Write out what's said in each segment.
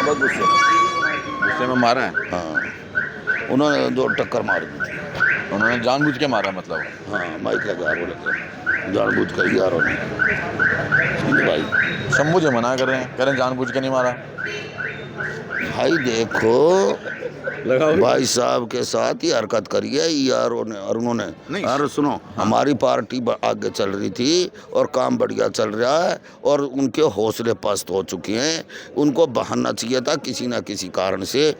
बहुत गुस्से में मारा है। हाँ, उन्होंने दो टक्कर मार दी थी। उन्होंने जानबूझ के मारा मतलब? हाँ, माइक लगा बोले जानबूझ कर यारों ने। समझे भाई? शंभू जी मना कर रहे हैं, कह रहे हैं जानबूझ के नहीं मारा। भाई देखो, भाई साहब के साथ ही हरकत करी है यारों ने और उन्होंने। नहीं, यार सुनो, हमारी पार्टी आगे चल रही थी और काम बढ़िया चल रहा है और उनके हौसले पस्त हो चुके हैं। उनको बहाना चाहिए था किसी ना किसी कारण से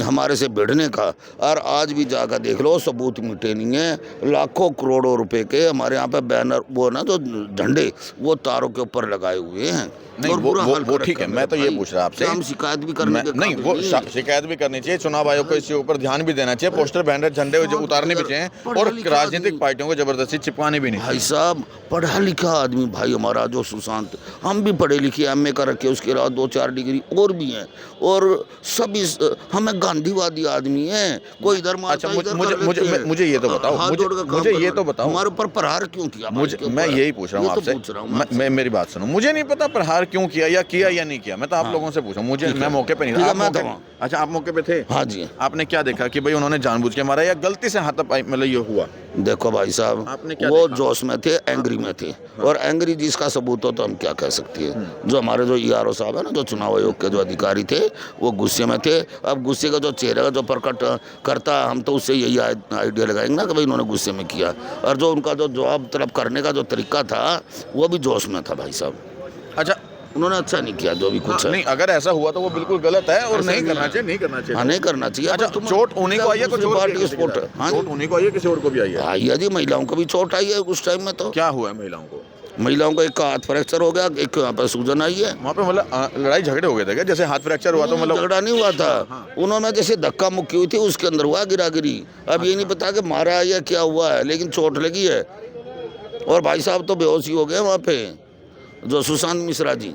हमारे से भिड़ने का, और आज भी जाकर देख लो सबूत मिटे नहीं है। लाखों करोड़ों रुपए के हमारे यहाँ पे बैनर, वो ना जो झंडे, वो तारों के ऊपर लगाए हुए हैं। नहीं और बुरा हाल वो कर ठीक रखा है, मैं तो ये भाई। पूछ रहा आपसे, हम शिकायत भी करने के नहीं काबिल वो नहीं है। शिकायत भी करनी चाहिए, चुनाव आयोग को इसके ऊपर ध्यान भी देना चाहिए, पोस्टर बैनर झंडे जो उतारने भी चाहिए और राजनीतिक पार्टियों को जबरदस्ती चिपकानी भी नहीं भाई चाहिए। साहब पढ़ा लिखा आदमी भाई हमारा जो सुशांत, हम भी पढ़े लिखे, एमए कर रखे, उसके अलावा 2-4 डिग्री और भी हैं, और सभी हमें गांधीवादी आदमी हैं। कोई इधर मारता है, इधर कर लेते हैं। मुझे ये तो बताओ, हाथ जोड़ के काम मुझे ये करवा तो रहे। बताओ, हमारे ऊपर प्रहार क्यों किया? मैं यही पूछ रहा हूँ आपसे, मैं मेरी बात सुनो, मुझे नहीं पता प्रहार क्यों किया या नहीं किया, मैं तो आप लोगों से पूछा, मुझे मैं मौके पे नहीं था। आप मौके, अच्छा आप मौके पे थे? हाँ जी। आपने क्या देखा कि भाई उन्होंने जानबूझ के मारा या गलती से हाथापाई मतलब ये हुआ? देखो भाई साहब, वो जोश में थे, एंग्री में थे, और एंग्री जिसका सबूत हो तो हम क्या कह सकते हैं। जो हमारे जो ईआरओ साहब है ना, जो चुनाव आयोग के जो अधिकारी थे, वो गुस्से में थे। अब गुस्से का जो चेहरा का जो प्रकट करता, हम तो उससे यही आइडिया लगाएंगे ना कि भाई उन्होंने गुस्से में किया, और जो उनका जो जवाब तलब करने का जो तरीका था वो भी जोश में था भाई साहब। अच्छा, उन्होंने अच्छा नहीं किया जो भी कुछ है। नहीं अगर ऐसा हुआ तो वो बिल्कुल गलत है और नहीं करना चाहिए, नहीं करना चाहिए। हाँ, नहीं करना चाहिए। अच्छा, चोट उन्हीं को आई है, कुछ पार्टी स्पोर्ट है? हाँ, चोट उन्हीं को आई है, किसी और को भी आई है? आई है जी, महिलाओं को भी चोट आई है उस टाइम में। तो क्या हुआ है महिलाओं को? महिलाओं का एक का हाथ फ्रैक्चर हो गया, एक यहाँ पर सूजन आई है। वहाँ पे मतलब लड़ाई झगड़े हो गए थे क्या? जैसे हाथ फ्रैक्चर हुआ तो मतलब झगड़ा नहीं हुआ था, उन्होंने जैसे धक्का मुक्की हुई थी उसके अंदर हुआ गिरागिरी। अब ये नहीं पता कि मारा है या क्या हुआ है, लेकिन चोट लगी है। और भाई साहब तो बेहोश ही हो गए वहाँ पे, जो सुशांत मिश्रा जी।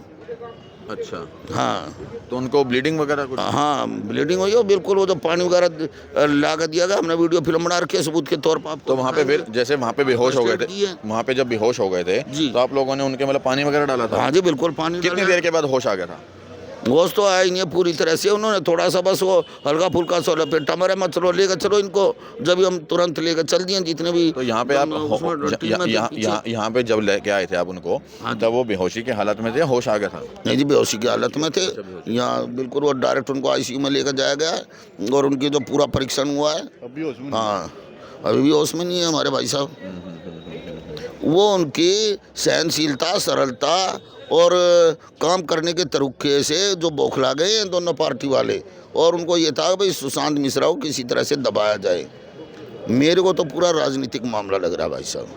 अच्छा, हाँ, तो उनको ब्लीडिंग वगैरह कुछ? हाँ ब्लीडिंग हुई है बिल्कुल। वो जो पानी वगैरह ला कर दिया गया, हमने वीडियो फिल्म बना रखी है सबूत के तौर पर। तो वहाँ पे फिर जैसे वहाँ पे बेहोश हो गए थे, वहाँ पे जब बेहोश हो गए थे तो आप लोगों ने उनके मतलब पानी वगैरह डाला था? हाँ जी बिल्कुल, पानी। कितनी देर के बाद होश आ गया था? होश तो आया ही नहीं पूरी तरह से। उन्होंने थोड़ा सा बस वो हल्का फुल्का सा लपेटा, मरे मत चलो लेकर चलो इनको, जब हम तुरंत लेकर चल दिए जितने भी। तो यहाँ पे आप यहाँ पे जब लेके आए थे आप उनको, तब वो बेहोशी की हालत में थे, होश आ गया था? नहीं जी, बेहोशी की हालत में थे। यहाँ बिल्कुल वो डायरेक्ट उनको आईसीयू में लेकर जाया गया है और उनकी जो पूरा परीक्षण हुआ है। हाँ, अभी भी होश में नहीं है हमारे भाई साहब। वो उनकी सहनशीलता, सरलता और काम करने के तरीके से जो बौखला गए हैं दोनों पार्टी वाले, और उनको ये था भाई सुशांत मिश्रा को किसी तरह से दबाया जाए। मेरे को तो पूरा राजनीतिक मामला लग रहा है भाई साहब,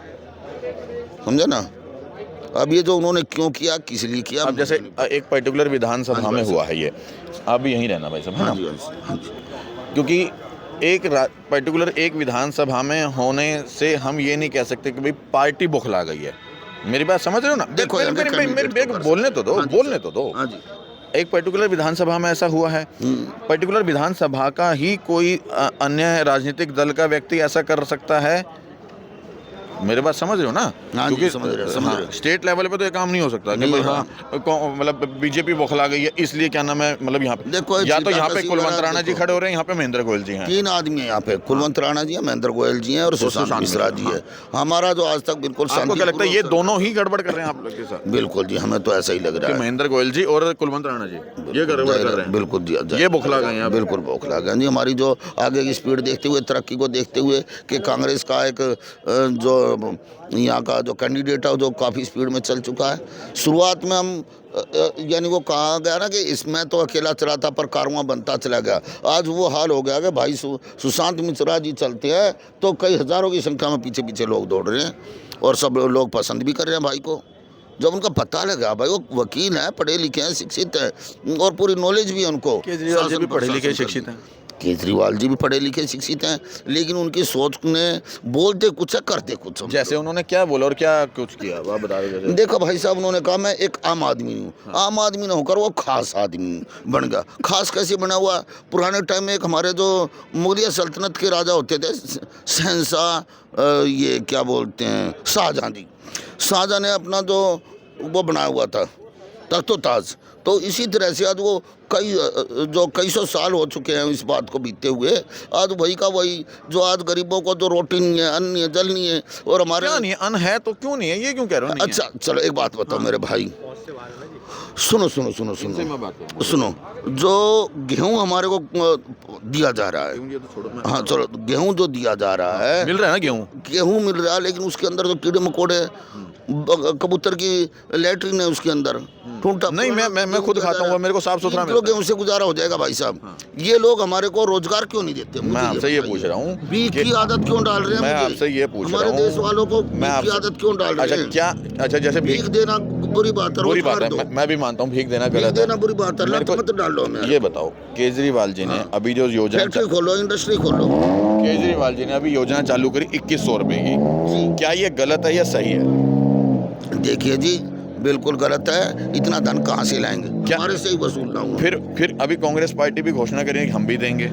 समझे ना। अब ये जो उन्होंने क्यों किया, किस लिए किया। अब जैसे एक पर्टिकुलर विधानसभा में हुआ है ये, आप यहीं रहना भाई साहब, है ना? क्योंकि एक पर्टिकुलर एक विधानसभा में होने से हम ये नहीं कह सकते कि भाई पार्टी बौखला गई है। मेरी बात समझ रहे हो ना? देखो मेरे बोलने तो दो। एक पर्टिकुलर विधानसभा में ऐसा हुआ है, पर्टिकुलर विधानसभा का ही कोई अन्य राजनीतिक दल का व्यक्ति ऐसा कर सकता है। मेरे बात समझ रहे हो ना? क्योंकि स्टेट लेवल पे तो ये काम नहीं हो सकता कि मतलब बीजेपी बौखला गई है इसलिए क्या नाम है, मतलब यहाँ पे देखो, या तो यहाँ पे कुलवंत राणा जी खड़े हो रहे हैं, यहाँ पे महेंद्र गोयल जी हैं, 3 आदमी है यहाँ पे। कुलवंत राणा जी है, महेंद्र गोयल जी हैं और सुशांत मिश्रा जी है। हमारा जो आज तक बिल्कुल आपको क्या लगता है ये दोनों ही गड़बड़ कर रहे हैं आप लोग के साथ? बिल्कुल जी, हमें तो ऐसा ही लग रहा है। महेंद्र गोयल जी और कुलवंत राणा जी ये गड़बड़ कर रहे हैं। बिल्कुल जी, ये बौखला गए हैं, बिल्कुल बौखला गए जी। हमारी जो आगे की स्पीड देखते हुए, तरक्की को देखते हुए, कि कांग्रेस का एक जो यहाँ का जो कैंडिडेट है जो काफ़ी स्पीड में चल चुका है। शुरुआत में हम यानी वो कहा गया ना कि इसमें तो अकेला चला था पर कारवां बनता चला गया। आज वो हाल हो गया कि भाई सुशांत मिश्रा जी चलते हैं तो कई हज़ारों की संख्या में पीछे पीछे लोग दौड़ रहे हैं और सब लोग पसंद भी कर रहे हैं भाई को। जब उनका पता लगा भाई वो वकील हैं, पढ़े लिखे हैं, शिक्षित हैं और पूरी नॉलेज भी है उनको। केजरीवाल जी भी पढ़े लिखे शिक्षित हैं, केजरीवाल जी भी पढ़े लिखे शिक्षित हैं, लेकिन उनकी सोच ने बोलते कुछ है करते कुछ। जैसे उन्होंने क्या बोला और क्या कुछ किया आप बता रहे? देखो भाई साहब, उन्होंने कहा मैं एक आम आदमी हूँ। आम आदमी न होकर वो खास आदमी बन गया। खास कैसे बना हुआ? पुराने टाइम में एक हमारे जो मुगलिया सल्तनत के राजा होते थे, शहंशाह, ये क्या बोलते हैं, शाहजहाँ जी। शाहजहाँ ने अपना जो वो बनाया हुआ था तख्तो-ताज। तो इसी तरह से आज वो कई सौ साल हो चुके हैं इस बात को बीतते हुए, आज वही का वही, जो आज गरीबों को जो रोटी नहीं है, अन्न नहीं है, जल नहीं है, और हमारे क्या नहीं है, अन्न है तो क्यों नहीं है, ये क्यों कह रहे हो नहीं है? अच्छा चलो एक बात बताओ मेरे भाई, सुनो सुनो सुनो इनसे मैं बात सुनो करूं। सुनो, जो गेहूं हमारे को दिया जा रहा है, ये तो छोड़ो, मैं हाँ चलो, गेहूं जो दिया जा रहा है, मिल रहा है ना गेहूं, गेहूं मिल रहा है, लेकिन उसके अंदर तो कीड़े मकोड़े, कबूतर की लैट्रिन है उसके अंदर, ठूंठा नहीं, मैं खुद खाता हूँ, मेरे को साफ सुथरा किलो गेहूं से गुजारा हो जाएगा भाई साहब। ये लोग हमारे को रोजगार क्यों नहीं देते? मैं आपसे ये पूछ रहा हूँ बीज की आदत क्यों डाल रहे हैं? मैं मुझे? आपसे ये पूछ रहा हमारे हूँ, देश वालों को मैं बीज की आपसे- आदत क्यों डाल रहे अच्छा हैं? क्या, अच्छा जैसे भीख देना बुरी बात है, बुरी बात रोजगार है, दो। मैं भी मानता हूँ भीख देना भीख गलत है। देना बुरी बात है, मेरे लत को मत डालो हमें। ये बताओ, केजरीवाल जी ने अभी जो योजना फैक्ट्री खोलो, इंडस्ट्री खोलो। केजरीवाल जी ने अभी योजना चालू करी 2100 रुपए की, जी क्या ये गलत है या सही है? देखिए जी, बिल्कुल गलत है, इतना धन कहाँ से लाएंगे? क्या? हमारे से ही वसूल लाऊंगा। फिर अभी कांग्रेस पार्टी भी घोषणा करेगी हम भी देंगे।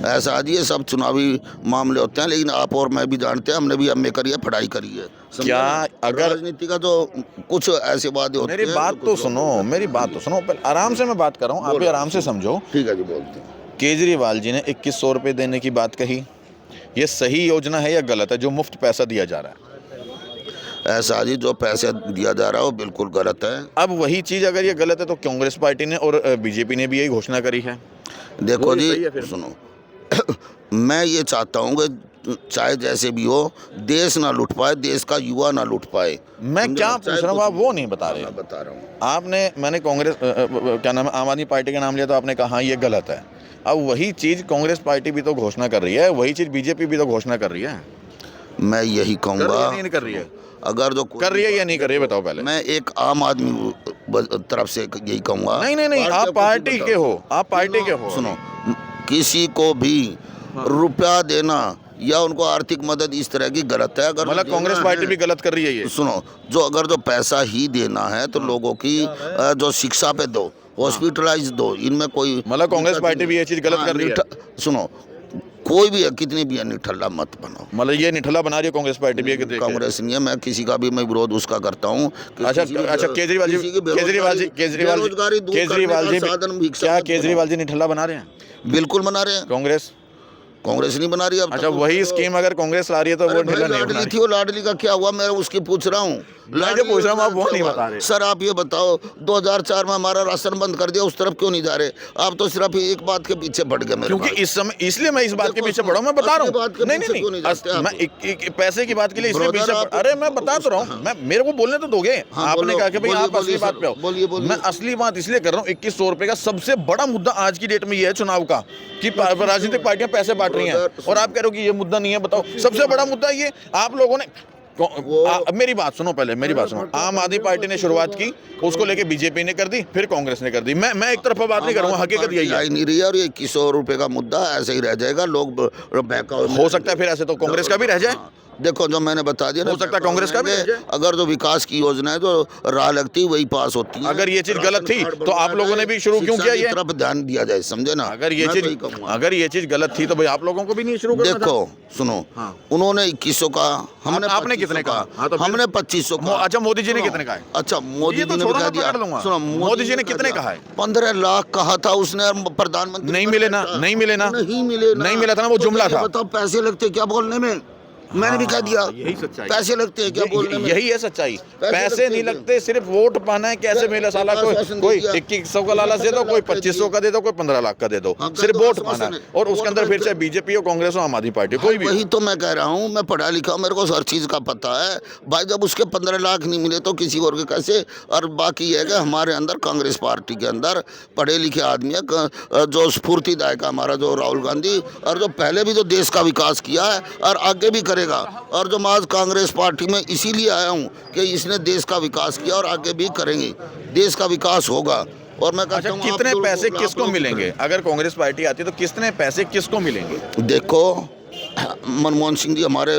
ऐसा जी, ये सब चुनावी मामले होते हैं, लेकिन आप और मैं भी जानते हैं, हमने भी एमए करी है, पढ़ाई करी है। समझे क्या ना? अगर- राजनीति का जो कुछ ऐसे वादे होते हैं, मेरी बात तो सुनो, मेरी बात तो सुनो, पर आराम से मैं बात कर रहा हूँ, आप भी आराम से समझो। ठीक है जी, बोलते हैं। केजरीवाल जी ने 2100 रुपए देने की बात कही, ये सही योजना है या गलत है, जो मुफ्त पैसा दिया जा रहा है? ऐसा जी, जो पैसे दिया जा रहा है वो बिल्कुल गलत है। अब वही चीज अगर ये गलत है तो कांग्रेस पार्टी ने और बीजेपी ने भी यही घोषणा करी है। देखो वो भी सही जी है फिर। सुनो, मैं ये चाहता हूँ कि चाहे जैसे भी हो, देश ना लूट पाए, देश का युवा ना लूट पाए। मैं समझे क्या ना? पूछ चाहे रहा हूँ, कुछ आप वो नहीं बता रहे। मैं बता रहा हूँ। मैंने कांग्रेस क्या नाम है, आम आदमी पार्टी का नाम लिया तो आपने कहा हाँ ये गलत है। अब वही चीज कांग्रेस पार्टी भी तो घोषणा कर रही है, वही चीज बीजेपी भी तो घोषणा कर रही है। मैं यही कर रही है कहूँगा, नहीं कर रही है? अगर जो कर रही है या नहीं कर रही है बताओ पहले। मैं एक आम आदमी तरफ से यही कहूँगा। नहीं, आप पार्टी के हो, आप पार्टी के हो। सुनो, किसी को भी रुपया देना या उनको आर्थिक मदद इस तरह की गलत है। अगर मतलब कांग्रेस पार्टी भी गलत कर रही है ये। सुनो, अगर जो पैसा ही देना है तो लोगों की जो शिक्षा पे दो, हॉस्पिटलाइज दो, इनमें कोई मतलब कांग्रेस पार्टी भी ये चीज गलत कर रही है। सुनो, कोई भी है, कितनी भी है, निठल्ला मत बनाओ। मतलब ये निठल्ला बना रही है कांग्रेस पार्टी भी है। कांग्रेस नहीं है, मैं किसी का भी मैं विरोध उसका करता हूँ। अच्छा केजरीवाल जी क्या केजरीवाल जी निठल्ला बना रहे हैं? बिल्कुल बना रहे हैं। कांग्रेस नहीं बना रही अब। अच्छा वही स्कीम अगर कांग्रेस ला रही है तो वो ढीला नहीं बना लाडली थी, वो लाडली का क्या हुआ? मैं उसकी पूछ रहा हूँ। मैं जो पूछ रहा हूँ आप वो नहीं बता रहे। सर आप ये बताओ, 2004 में हमारा राशन बंद कर दिया, उस तरफ क्यों नहीं जा रहे? आप तो सिर्फ एक बात के पीछे पड़ गए मेरे क्योंकि पास। इस समय इसलिए मैं इस बात के पीछे पड़ा हूँ, मैं बता रहा हूँ। नहीं मैं पैसे की बात के लिए इसलिए पीछे अरे मैं बता तो रहा हूँ, मैं मेरे को बोलने तो दोगे। आपने कहा कि भाई आप असली बात पे आओ। मैं असली बात इसलिए कर रहा हूँ, 2100 रुपए का सबसे बड़ा मुद्दा आज की डेट में ये है चुनाव का कि राजनीतिक पार्टियां पैसे बांट रही हैं, और आप कह रहे हो कि ये मुद्दा नहीं है। बताओ सबसे बड़ा मुद्दा ये आप लोगों ने मेरी बात सुनो, पहले मेरी बात सुनो। आम आदमी पार्टी ने शुरुआत की, उसको लेके बीजेपी ने कर दी, फिर कांग्रेस ने कर दी। मैं एक तरफा बात नहीं करूंगा, हकीकत यही है। नहीं रही है, और ये 2100 रुपए का मुद्दा ऐसे ही रह जाएगा। लोग हो सकता है फिर ऐसे तो कांग्रेस का भी रह जाए। देखो जो मैंने बता दिया, हो सकता है कांग्रेस का भी रह जाए। अगर जो विकास की योजना है जो राह लगती वही पास होती है। अगर ये चीज गलत थी तो आप लोगों ने भी शुरू क्यों किया ये? तरफ ध्यान दिया जाए, समझे ना? अगर ये चीज गलत थी तो भाई आप लोगों को भी नहीं शुरू करना था। देखो सुनो, उन्होंने 2100 का, हमने आपने कितने कहा? हमने 2500 का। अच्छा मोदी जी ने कितने कहा है? अच्छा मोदी जी ने कहा दिया। सुनो मोदी जी ने कितने कहा है? 15 लाख कहा था उसने, प्रधानमंत्री नहीं मिले ना, नहीं मिले ना, नहीं मिला था ना, वो जुमला था। बताओ पैसे लगते क्या बोलने में? मैंने भी कह दिया यही सच्चाई, पैसे लगते हैं क्या बोलने में? यही है सच्चाई। पैसे नहीं लगते, सिर्फ वोट पाना है। कैसे मिला साला? कोई 2100 का लालच दे दो, कोई 2500 का दे दो, कोई 15 लाख का दे दो, सिर्फ वोट पाना है। और उसके अंदर फिर चाहे बीजेपी हो, कांग्रेस हो, आम आदमी पार्टी, कोई भी। वही तो मैं कह रहा हूँ, मैं पढ़ा लिखा, मेरे को हर चीज का पता है भाई। जब उसके 15 लाख नहीं मिले तो किसी और के कैसे? और बाकी है कि हमारे अंदर कांग्रेस पार्टी के अंदर पढ़े लिखे आदमी है, जो स्फूर्तिदायक हमारा जो राहुल गांधी, और जो पहले भी जो देश का विकास किया है और आगे भी करेगा। और जो मैं आज कांग्रेस पार्टी में इसीलिए आया हूँ कि इसने देश का विकास किया और आगे भी करेंगे, देश का विकास होगा। और मैं कहता हूँ कितने पैसे किसको मिलेंगे अगर कांग्रेस पार्टी आती है? तो कितने पैसे किसको मिलेंगे? देखो मनमोहन सिंह जी हमारे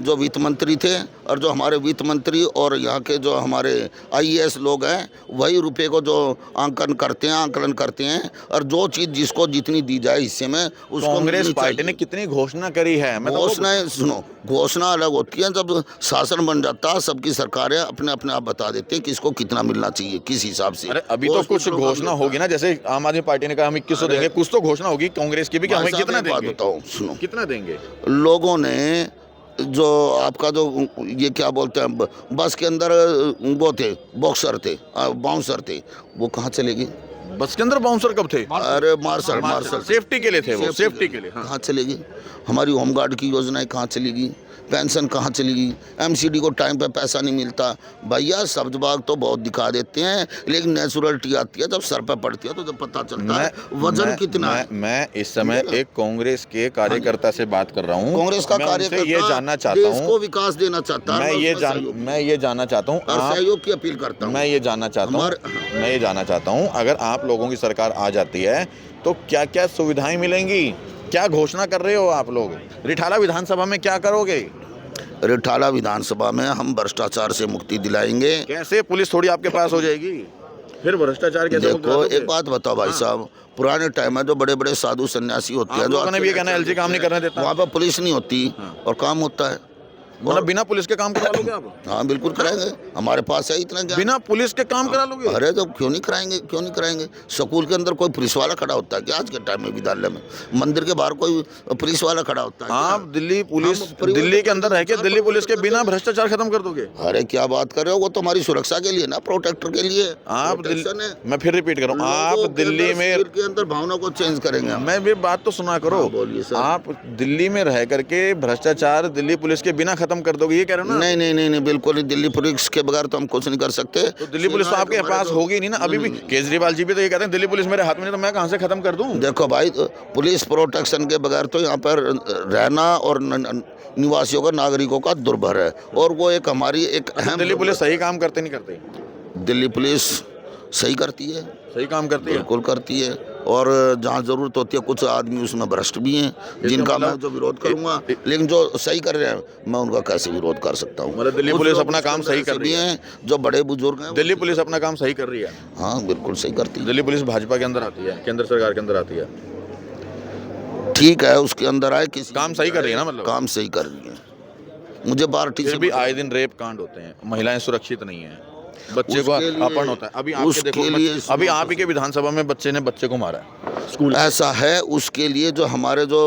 जो वित्त मंत्री थे और जो हमारे वित्त मंत्री और यहाँ के जो हमारे आईएएस लोग हैं वही रुपए को जो आंकलन करते हैं और जो चीज़ जिसको जितनी दी जाए हिस्से में उसको कांग्रेस मिलनी पार्टी चाहिए। ने कितनी घोषणा करी है, मैं तो वो- घोषणाएं सुनो, घोषणा अलग होती है, जब शासन बन जाता है सबकी सरकारें अपने अपने आप बता देते हैं किसको कितना मिलना चाहिए किस हिसाब से। अरे अभी तो वो कुछ उसको घोषणा होता होगी ना, जैसे आम आदमी पार्टी ने कहा हम 2100 देंगे, कुछ तो घोषणा होगी कांग्रेस की भी कि है। हमें भाई साहब, कितना एक बात देंगे, बताओ, सुनो, कितना देंगे। लोगों ने जो आपका जो ये क्या बोलते हैं बस के अंदर वो थे बॉक्सर थे बाउंसर थे, वो कहाँ चलेगी? बस के अंदर बाउंसर कब थे? अरे मार्शल सेफ्टी के लिए थे वो, सेफ्टी के लिए। हाँ। कहाँ चलेगी? हमारी होमगार्ड की योजनाएं कहाँ चलेगी? पेंशन कहाँ चलेगी? एमसीडी को टाइम पे पैसा नहीं मिलता। भैया शब्द बाग तो बहुत दिखा देते हैं, लेकिन नेचुरलिटी आती है जब सर पे पड़ती है तो जब पता चलता है वजन कितना है। मैं इस समय एक कांग्रेस के कार्यकर्ता से बात कर रहा हूँ। कांग्रेस का मैं उनसे कार्यकर्ता ये जानना चाहता देश को हूँ, विकास देना चाहता है। मैं ये जानना चाहता हूँ, और आप सहयोग की अपील करता हूँ। मैं ये जानना चाहता हूँ अगर आप लोगों की सरकार आ जाती है तो क्या क्या सुविधाएं मिलेंगी, क्या घोषणा कर रहे हो आप लोग? रिठाला विधानसभा में क्या करोगे? रिठाला विधानसभा में हम भ्रष्टाचार से मुक्ति दिलाएंगे। कैसे? पुलिस थोड़ी आपके पास हो जाएगी, फिर भ्रष्टाचार कैसे मुक्त देखो करोगे? एक बात बताओ भाई साहब, पुराने टाइम में जो बड़े बड़े साधु सन्यासी होते हैं आप जो लोगों ने भी ये कहना है एलजी काम नहीं करने देता, वहाँ पर पुलिस नहीं होती और काम होता है। मतलब बिना पुलिस के काम करा लोगे आप? हाँ बिल्कुल कराएंगे, हमारे पास है इतना ज्ञान। बिना पुलिस के काम करा लोगे? अरे तो क्यों नहीं कराएंगे, क्यों नहीं कराएंगे? स्कूल के अंदर कोई पुलिस वाला खड़ा होता है क्या आज के टाइम में? विद्यालय में, मंदिर के बाहर कोई पुलिस वाला खड़ा होता है क्या? आप दिल्ली पुलिस, दिल्ली के अंदर है कि दिल्ली पुलिस के बिना भ्रष्टाचार खत्म कर दोगे? अरे क्या बात कर रहे हो, वो तो हमारी सुरक्षा के लिए ना, प्रोटेक्टर के लिए। आप Protection है। मैं फिर रिपीट कर रहा हूँ, आप दिल्ली में, शरीर के अंदर भावना को चेंज करेंगे हम। मैं भी बात तो सुना करो। हाँ, बोलिए सर। आप दिल्ली में रह करके भ्रष्टाचार दिल्ली पुलिस के बिना खत्म कर दोगे, ये कह रहे हो ना? नहीं नहीं नहीं नहीं, बिल्कुल नहीं, दिल्ली पुलिस के बगैर तो हम कुछ नहीं कर सकते। तो दिल्ली पुलिस तो आपके पास होगी नहीं ना अभी भी। केजरीवाल जी भी तो ये कहते हैं दिल्ली पुलिस मेरे हाथ में नहीं, तो मैं कहाँ से खत्म कर दूं? देखो भाई, पुलिस प्रोटेक्शन के बगैर तो यहाँ पर रहना और निवासियों का, नागरिकों का दुर्भर है, और वो एक हमारी एक अहम। दिल्ली पुलिस सही काम करते नहीं करते? दिल्ली पुलिस सही करती है, सही काम करती है। बिल्कुल करती है, और जहाँ जरूरत होती है कुछ आदमी उसमें भ्रष्ट भी हैं जिनका मैं जो विरोध करूंगा, लेकिन जो सही कर रहे हैं मैं उनका कैसे विरोध कर सकता हूँ? मतलब दिल्ली कुछ पुलिस लोग अपना काम उसके सही अंदर कर रही ऐसे है। भी हैं जो बड़े बुजुर्ग हैं। दिल्ली पुलिस अपना काम सही कर रही है। हाँ बिल्कुल सही करती है। दिल्ली पुलिस भाजपा के अंदर आती है, केंद्र सरकार के अंदर आती है, ठीक है, उसके अंदर आए, किसी काम सही कर रही है ना? मतलब काम सही कर रही है। मुझे पार्टी फिर से भी आए दिन रेप कांड होते हैं, महिलाएं सुरक्षित नहीं है, बच्चे को उसके लिए- अपहरण होता है। अभी आपके उसके देखो, लिए अभी आप ही के विधानसभा में बच्चे ने बच्चे को मारा है स्कूल। ऐसा है, उसके लिए जो हमारे जो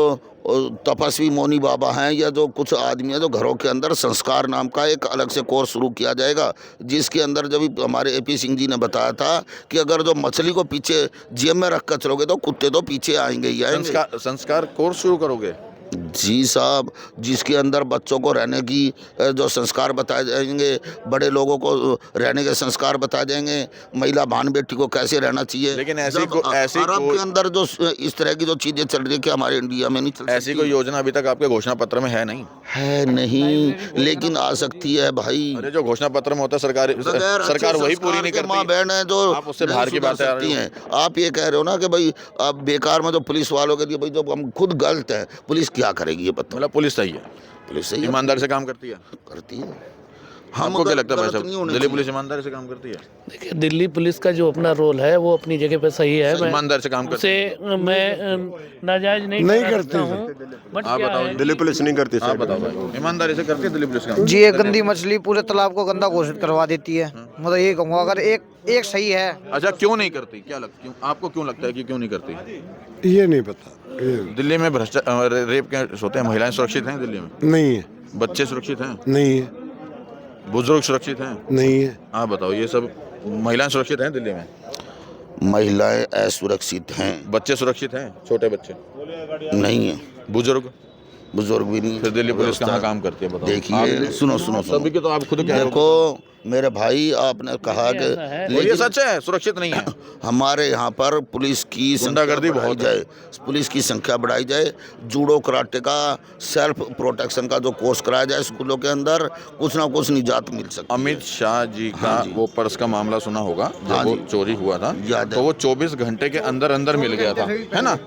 तपस्वी मौनी बाबा हैं या जो कुछ आदमी हैं जो घरों के अंदर संस्कार नाम का एक अलग से कोर्स शुरू किया जाएगा, जिसके अंदर जब हमारे एपी सिंह जी ने बताया था कि अगर जो मछली को पीछे जेब में रख कर चलोगे तो कुत्ते तो पीछे आएंगे ही आएंगे। संस्कार कोर्स शुरू करोगे? जी साहब, जिसके अंदर बच्चों को रहने की जो संस्कार बताए जाएंगे, बड़े लोगों को रहने के संस्कार बताए जाएंगे, महिला बहन बेटी को कैसे रहना चाहिए। लेकिन ऐसी जब अरब के अंदर जो इस तरह की जो चीज़ें चल रही है कि हमारे इंडिया में नहीं चल ऐसी सकती। कोई योजना अभी तक आपके घोषणा पत्र में है नहीं? है नहीं, लेकिन आ सकती है भाई। अरे जो घोषणा पत्र में होता है सरकार वही पूरी नहीं माँ करती। बहन है जो आप उससे नहीं बाहर की सुधर बातें आ रही सकती हैं। आप ये कह रहे हो ना कि भाई आप बेकार में जो पुलिस वालों के लिए, भाई जब हम खुद गलत हैं पुलिस क्या करेगी ये बताओ? मतलब पुलिस सही है, पुलिस सही है, ईमानदारी से काम करती है। करती है। हमको क्या लगता है भाई गलत नहीं साहब, होने दिल्ली चाहिए। पुलिस ईमानदारी से काम करती है? देखिए, दिल्ली पुलिस का जो अपना रोल है वो अपनी जगह पे सही है। मैं ईमानदारी से काम करती उसे मैं नाजायज नहीं करता हूँ, बट आप क्या बताओ, है दिल्ली पुलिस नहीं करती आप बताओ भाई, ईमानदारी से करती है दिल्ली पुलिस काम? जी, ये गंदी मछली पूरे तालाब को गंदा घोषित करवा देती है। मतलब ये कहूँगा अगर एक सही है। अच्छा, क्यों नहीं करती? क्या क्यों आपको क्यों लगता है कि क्यों नहीं करती? ये नहीं पता, दिल्ली में भ्रष्टाचार रेप केस होते हैं, महिलाएं सुरक्षित हैं दिल्ली में? नहीं है, बच्चे सुरक्षित हैं? नहीं है, बुजुर्ग सुरक्षित हैं? नहीं है। आप बताओ, ये सब महिलाएं सुरक्षित हैं दिल्ली में? महिलाएं असुरक्षित हैं, बच्चे सुरक्षित हैं? छोटे बच्चे? नहीं है, बुजुर्ग? बुजुर्ग भी नहीं। फिर दिल्ली पुलिस कहाँ काम करती है बताओ? देखिए, सुनो सुनो सुनो, सभी के तो आप खुद कह रहे हो। देखो मेरे भाई, आपने कहा ऐसा है। कि और ये लेकिन सच है, सुरक्षित नहीं है। हमारे यहाँ पर पुलिस की संख्या गुंडागर्दी बढ़ाई बहुत है। जाए, पुलिस की संख्या बढ़ाई जाए, जूडो कराटे का सेल्फ प्रोटेक्शन का जो कोर्स कराया जाए स्कूलों के अंदर, कुछ ना कुछ निजात मिल सकती है। अमित शाह जी का वो पर्स का मामला सुना होगा, जब हाँ वो जी। चोरी हुआ था, याद है। तो वो 24 घंटे के अंदर अंदर मिल गया था, है ना?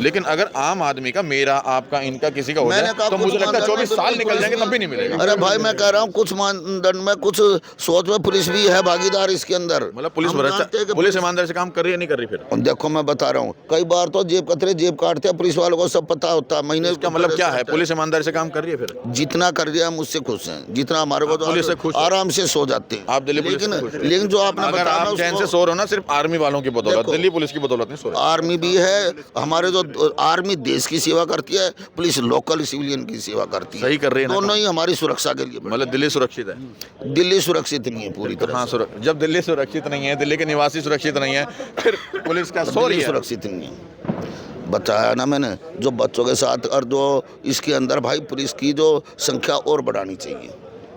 लेकिन अगर आम आदमी का, मेरा, आपका, इनका, किसी का हो मैंने जाए कहा तो कुछ मुझे लगता है मानदंड 24 में साल तो निकल जाएंगे पुलिस तब भी नहीं मिलेगा। अरे भाई मैं कह रहा हूँ कुछ मानदंड में, कुछ सोच में पुलिस भी है भागीदार इसके अंदर। मतलब पुलिस हम जानते हैं कि पुलिस ईमानदारी से काम कर रही है, नहीं कर रही फिर? देखो मैं बता रहा हूँ, कई बार तो जेब कतरे जेब काटते हैं पुलिस वालों को, सब पता होता है। महीने इसका मतलब क्या है? पुलिस ईमानदारी से काम कर रही है फिर? जितना कर दिया हम उससे खुश हैं, जितना हमारे को तो पुलिस से खुश हो? आराम से सो जाते हैं आप दिल्ली पुलिस से खुश हो? लेकिन जो आपने अगर बताया आप चैन से सो रहे हो ना, सिर्फ आर्मी वालों की बदौलत, देखो, दिल्ली पुलिस की बदौलत नहीं सो रहे। आर्मी भी है हमारे, जो आर्मी देश की सेवा करती है, पुलिस लोकल सिविलियन की सेवा करती है। सही कर रही है ना दोनों काम? ही हमारी सुरक्षा के लिए। मतलब दिल्ली सुरक्षित है? दिल्ली सुरक्षित नहीं है पूरी तरह हाँ, से। जब दिल्ली सुरक्षित नहीं है, दिल्ली के निवासी सुरक्षित नहीं है, फिर पुलिस का सो रही दिल्ली है। सुरक्षित नहीं है। बताया ना मैंने, जो बच्चों के साथ और जो इसके अंदर भाई पुलिस की जो संख्या और बढ़ानी चाहिए,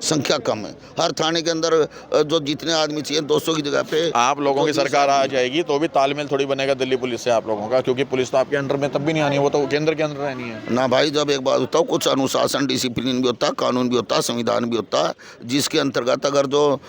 संख्या कम है। हर थाने के अंदर जो जितने आदमी चाहिए 200 की जगह पे आप लोगों की सरकार आ जाएगी तो भी तालमेल थोड़ी बनेगा दिल्ली पुलिस से आप लोगों का, क्योंकि पुलिस तो आपके अंडर में तब भी नहीं आनी है, वो तो केंद्र के अंदर रहनी है ना भाई। जब एक बात होता है, कुछ अनुशासन डिसिप्लिन भी होता है, कानून भी होता है, संविधान भी होता है, जिसके अंतर्गत अगर जो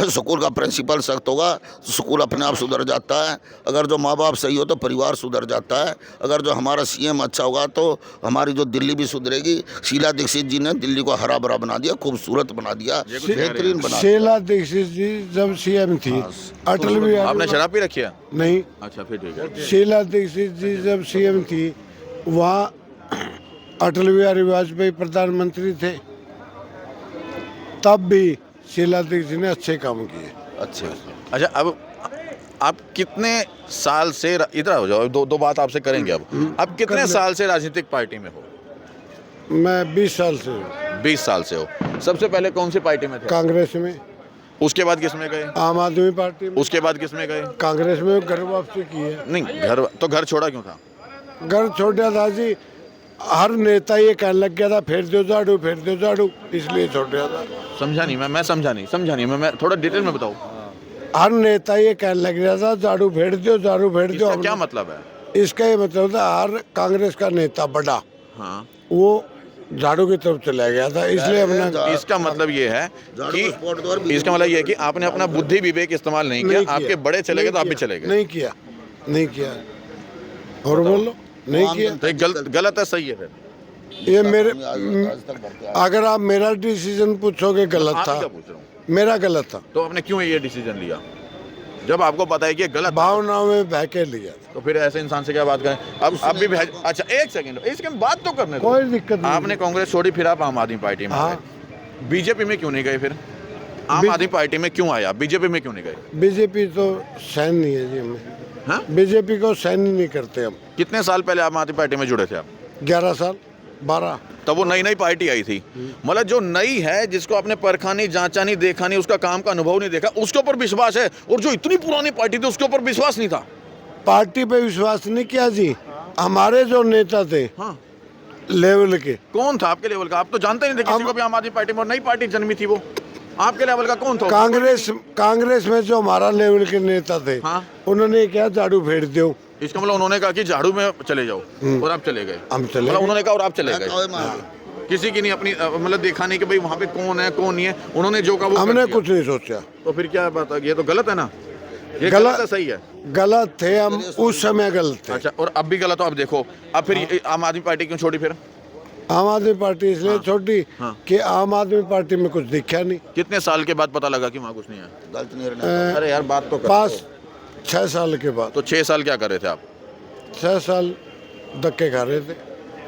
स्कूल का प्रिंसिपल सख्त होगा तो स्कूल अपने आप सुधर जाता है। अगर जो माँ बाप सही हो तो परिवार सुधर जाता है। अगर जो हमारा सीएम अच्छा होगा तो हमारी जो दिल्ली भी सुधरेगी। शीला दीक्षित जी ने दिल्ली को हरा भरा बना दिया, खूबसूरत बना दिया, बेहतरीन बना दिया। शीला दीक्षित जी जब सीएम थी, अटल बिहारी आपने शराब पी रखी है? नहीं, अच्छा फिर ठीक है। शीला दीक्षित जी जब सीएम थी, वहाँ अटल बिहारी वाजपेयी प्रधानमंत्री थे, तब भी शीला दीक्षित ने अच्छे काम किए। अच्छा, अब आप कितने साल से इधर हो जाओ, दो बात आपसे करेंगे। अब आप कितने साल से राजनीतिक पार्टी में हो? मैं 20 साल से हूँ। 20 साल से हो। सबसे पहले कौन सी पार्टी में थे? कांग्रेस में। उसके बाद किस में गए? आम आदमी पार्टी में। उसके बाद किस में गए? कांग्रेस में घर वापसी की है। नहीं, घर छोड़ा क्यों था? घर छोड़ा था जी, हर नेता ये कहने लग गया था फेर दो झाड़ू, फेर दो झाड़ू, इसलिए छोड़ा था। समझा नहीं मैं समझा नहीं मैं थोड़ा डिटेल में बताऊँ। हर नेता ये कहने लग गया था झाड़ू फेर दो, झाड़ू फेर दो। इसका क्या मतलब है? इसका ये मतलब था हर कांग्रेस का नेता बड़ा, हाँ, वो झाड़ू की तरफ चला गया था, इसलिए अपना। इसका मतलब ये है कि इसका मतलब ये है कि आपने अपना बुद्धि विवेक इस्तेमाल नहीं किया। आपके बड़े चले गए तो आप भी चले गए। नहीं किया और बोलो नहीं किया तो ये गलत है, सही है फिर? ये मेरे, अगर आप मेरा डिसीजन पूछोगे गलत आप ही था, क्या पूछ रहा हूँ? मेरा गलत था। तो आपने क्यों ये डिसीजन लिया जब आपको पता है कि ये गलत था? भावनाओं में बह के लिया था। तो फिर ऐसे इंसान से क्या बात करें? अब भी अच्छा एक सेकंड बात तो करने दो। कोई दिक्कत नहीं। आपने कांग्रेस छोड़ी, फिर आप आम आदमी पार्टी में हाँ। गए। बीजेपी में क्यों नहीं गए फिर? आम आदमी पार्टी में क्यों आया, बीजेपी में क्यों नहीं गए? बीजेपी तो सहन नहीं है जी हमें। हाँ? बीजेपी को सहन ही नहीं करते हम। कितने साल पहले आम आदमी पार्टी में जुड़े थे आप? 11 साल 12। तब वो नई पार्टी आई थी। मतलब जो नई है, जिसको आपने परखा नहीं, जांचा नहीं, देखा नहीं, उसका काम का अनुभव नहीं देखा, उसके ऊपर विश्वास है। और जो इतनी पुरानी पार्टी थी उसके ऊपर विश्वास नहीं था। पार्टी पे विश्वास नहीं किया जी। हमारे जो नेता थे, हाँ, लेवल के। कौन था आपके लेवल का? आप तो जानते नहीं थे किसी को भी आम आदमी पार्टी में। नई पार्टी जन्मी थी, वो आपके लेवल का कौन था? कांग्रेस में जो हमारा लेवल के नेता थे, हाँ। उन्होंने क्या झाड़ू फेर दो। इसका मतलब उन्होंने कहा कि झाड़ू में चले जाओ और आप चले गए। हम चले मतलब गए। उन्होंने कहा और आप चले गए। किसी की नहीं अपनी मतलब देखा नहीं कि भाई वहाँ पे कौन है कौन नहीं है। उन्होंने जो कहा वो हमने कर दिया। कुछ नहीं सोचा। तो फिर क्या बात है? ये तो गलत है ना। ये गलत है, सही है? गलत थे हम उस समय, गलत थे। अच्छा, और अब भी गलत हो? अब देखो, अब फिर ये आम आदमी पार्टी क्यों छोड़ी फिर? आम आदमी पार्टी इसलिए छोड़ी हाँ। कि आम आदमी पार्टी में कुछ दिखा नहीं। कितने साल के बाद पता लगा कि वहाँ कुछ नहीं है? गलत निर्णय। अरे यार बात तो करो। 5-6 साल के बाद। तो 6 साल क्या कर रहे थे आप? 6 साल धक्के खा रहे थे।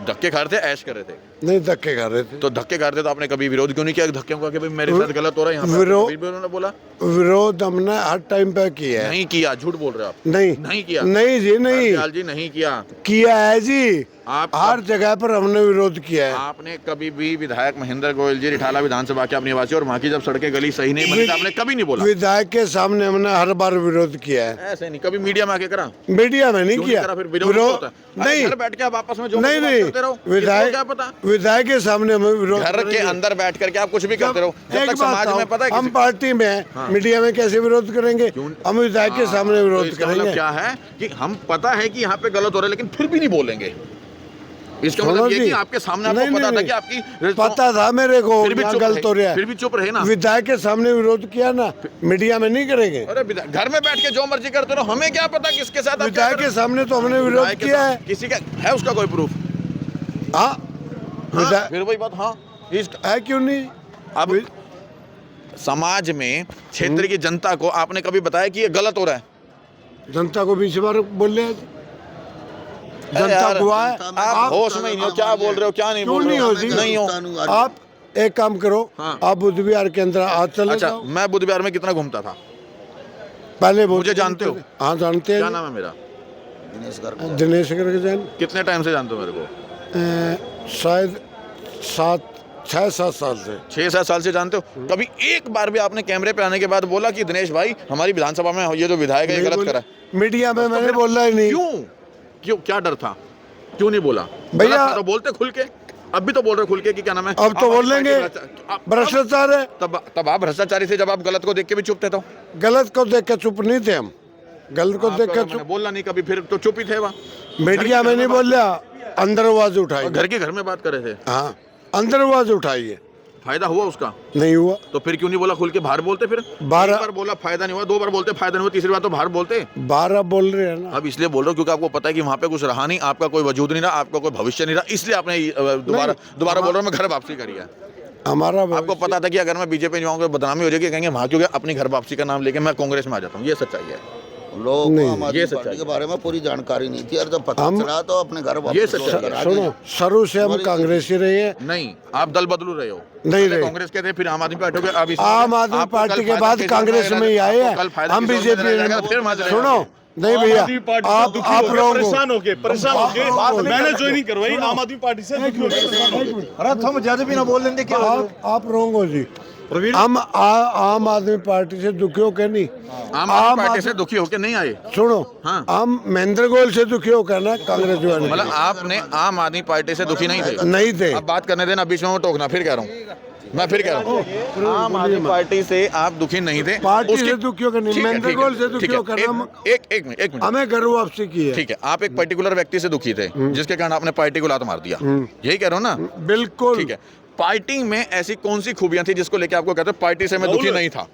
धक्के खा रहे थे, ऐश कर रहे थे? नहीं, धक्के खा रहे थे। तो धक्के खा रहे थे तो आपने कभी विरोध क्यों नहीं किया धक्के का कि भाई मेरे साथ गलत हो रहा है यहाँ पे? विरोध- कभी भी उन्होंने बोला? विरोध हमने हर टाइम पे किया है। नहीं किया, झूठ बोल रहे हो आप। नहीं नहीं किया? नहीं जी, नहीं दयाल जी नहीं किया। किया है जी। आप हर जगह पर हमने विरोध किया है। आपने कभी भी विधायक महेंद्र गोयल जी रिठाला विधानसभा के अपने निवासी और वहाँ की जब सड़कें गली सही नहीं बनी तो आपने कभी नहीं बोला? विधायक के सामने हमने हर बार विरोध किया है। ऐसे नहीं, कभी मीडिया में आके करा? मीडिया में नहीं क्यों किया करा? फिर विरोध क्यों होता है? अरे नहीं, घर बैठ के आप आपस में जो नहीं बात नहीं, करते रहो, किसको विधायक क्या पता? विधायक के सामने हमें विरोध घर के करेंगे। अंदर बैठ करके आप कुछ भी करते रहो, जब एक तक बात समाज में बताओ, पता है हम किसी- पार्टी में हैं, मीडिया में कैसे विरोध करेंगे? हम विधायक के सामने तो विरोध इसका मतलब करेंगे। क्या है कि हम पता है कि यहाँ पे गलत हो रहा है लेकिन फिर भी नहीं बोलेंगे। इसका सुनो मतलब ये जी। कि आपके सामने आपको नहीं, पता था नहीं, कि आपकी पता था मेरे को फिर भी यहाँ चुप गलत हो रहा रहे, फिर है। भी चुप रहे ना। विधायक के सामने विरोध किया ना, मीडिया में नहीं करेंगे। अरे घर में बैठ के जो मर्जी करते रहो, हमें क्या पता किसके साथ आप क्या विधायक कर के रहे सामने तो हमने हो। विरोध विधायक के किया साथ है। किसी का है उसका कोई प्रूफ? हाँ, हाँ, विधायक फिर वही बात। हाँ, है क्यों नहीं? अब समाज में क्षेत्र की जनता को आपने कभी बताया कि ये गलत हो रहा है? जनता को 20 बार बोल रहे हैं। अरे जनता यार, हुआ है। आप होश में ही नहीं हो, क्या बोल रहे हो क्या नहीं क्यों बोल रहे नहीं हो? होती? नहीं हो। आप एक काम करो, हाँ। आप बुद्ध विहार के अंदर आज चले अच्छा, जाओ। मैं बुध विहार में कितना घूमता था? पहले मुझे जानते हो? हाँ, जानते क्या हैं। नाम है मेरा? दिनेश करके जान कितने टाइम से जानते हो मेरे को? शायद 6-7 साल से। 6-7 साल से जानते हो? कभी एक बार भी आपने कैमरे पे आने के बाद बोला कि दिनेश भाई हमारी विधानसभा में ये जो विधायक है ये नहीं गलत बोला। करा है? मीडिया में तो मैंने फिर बोला ही नहीं। क्यों क्या डर था? क्यों नहीं बोला? भैया- गलत था तो बोलते खुल के। अब भी तो बोल रहे हो खुल के कि क्या नाम है? अब तो आप बोलेंगे अब- भ्रष्टाचार है। तब आप भ्रष्टाचारी थे जब आप गलत को देख के भी चुप थे तो? गलत को देख के चुप नहीं थे हम। गलत को देख आपका के मैंने चुप, बोलना नहीं कभी, फिर तो चुप ही थे वहाँ। मीडिया में नहीं बोलिया, अंदर आवाज उठाई। घर के घर में बात कर रहे थे, हाँ, अंदर आवाज उठाई है, फायदा हुआ उसका? नहीं हुआ। तो फिर क्यों नहीं बोला खुल के? बाहर बोलते फिर। बारह- एक बार बोला फायदा नहीं हुआ, 2 बार बोलते फायदा नहीं हुआ, तीसरी बार तो बाहर बोलते। 12 बोल रहे हैं ना। अब इसलिए बोल रहा हूँ क्योंकि आपको पता है कि वहाँ पे कुछ रहा नहीं, आपका कोई वजूद नहीं रहा, आपका कोई भविष्य नहीं रहा, इसलिए आपने दोबारा बोल रहा हूँ मैं घर वापसी करी है। हमारा आपको पता था कि अगर मैं बीजेपी जाऊंगा बदनामी हो जाएगी, कहेंगे वहाँ क्यों गया, अपनी घर वापसी का नाम लेके मैं कांग्रेस में आ जाता हूँ। ये सच्चाई है। लोगों को आम ये आदमी सच्चाई पार्टी के है। बारे में पूरी जानकारी नहीं थी, और जब पता हम- चला तो अपने घर ये वापस सच्चाई लौट कर आ सुनो, गए। शुरू से हम कांग्रेस ही रहे हैं। नहीं, आप दल बदलू रहे हो। नहीं पहले रहे। कांग्रेस के थे, फिर आम आदमी पार्टी हो गए, अब इसमें आम आदमी आपको पार्टी कल के फायदा बाद किसी कांग्रेस और में ही आए आपको कल हैं। फायदा हम किसी और बीजेपी में जाएगा, फिर मजा आएगा। सुनो, नहीं भैया, आम आदमी पार्टी से आप दुखी हो गए, रहोगे। परेशान हो गए। बात नहीं मैंने कर- ज्वाइनिंग करवाई आम आदमी पार्टी से, दुखी हो गए। अरे तुम ज्यादा भी ना बोल लेंगे क्या? आप रॉन्ग हो जी। हम आम आदमी पार्टी से दुखी हो के नहीं, आम आदमी पार्टी से दुखी होकर नहीं आए। सुनो, हाँ। हम महेंद्र गोयल से दुखी होकर ना कांग्रेस ज्वाइन की। मतलब आपने आम आदमी पार्टी से दुखी नहीं थे? नहीं थे। अब बात करने देना, बीच में वो टोकना। फिर कह रहा हूँ मैं, फिर कह रहा हूँ आम आदमी पार्टी से आप दुखी नहीं थे। पार्टी उसकी- से दुखी होकर नहीं, ठीक है, महेंद्र ठीक है, गोयल से दुखी ठीक है। होकर हम- एक मिनट हमें घर वापसी की है। ठीक है, आप एक पर्टिकुलर व्यक्ति से दुखी थे जिसके कारण आपने पार्टी को लात मार दिया, यही कह रहे हो ना? बिल्कुल। ठीक है, पार्टी में ऐसी कौन सी खूबियां थी जिसको लेके आपको कहते हो पार्टी से मैं दुखी नहीं था?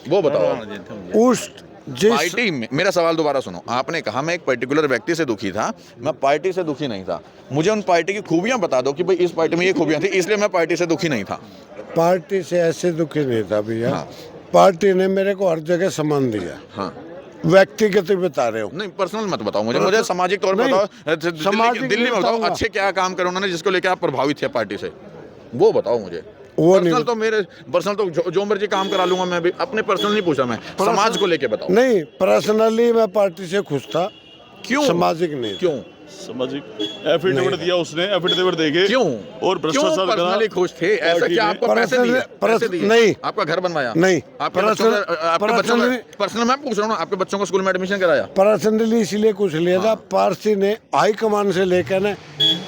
वो बताओ। उस जिस पार्टी में, मेरा सवाल दोबारा सुनो, आपने कहा मैं एक पर्टिकुलर व्यक्ति से दुखी था, मैं पार्टी से दुखी नहीं था। मुझे उन पार्टी की खूबियां बता दो कि भाई इस पार्टी में ये खूबियां थी, इसलिए मैं पार्टी से दुखी नहीं था। पार्टी से ऐसे दुखी नहीं था भैया। हाँ। पार्टी ने मेरे को हर जगह सम्मान दिया। हाँ, व्यक्तिगत ही बता रहे हो। नहीं पर्सनल मत बताओ मुझे सामाजिक तौर पर नहीं, बताओ। सामाजिक दिल्ली में नहीं बताओ बताऊंगा। अच्छे क्या काम करे उन्होंने जिसको लेके आप प्रभावित थे पार्टी से, वो बताओ मुझे। वो पर्सनल नहीं, तो मेरे पर्सनल तो जो मर्जी काम करा लूंगा मैं भी, अपने पर्सनल नहीं पूछा मैं, समाज को लेके बताओ। नहीं, पर्सनली मैं पार्टी से खुश था, क्यों? सामाजिक नहीं। क्यों? सामाजिक एफिडेविट दिया उसने, एफिडेविट देके क्यों? और भ्रष्टाचार करा। पर्सनली खुश थे? ऐसा क्या आपको पैसे दिए? पैसे दिए? नहीं। आपका घर बनवाया? नहीं। आपके बच्चों पर्सनली- पर्सनल मैं पूछ रहा हूँ ना, आपके बच्चों को स्कूल में एडमिशन कराया? पर्सनली इसलिए कुछ लिया था। पार्टी ने हाईकमान से लेकर ना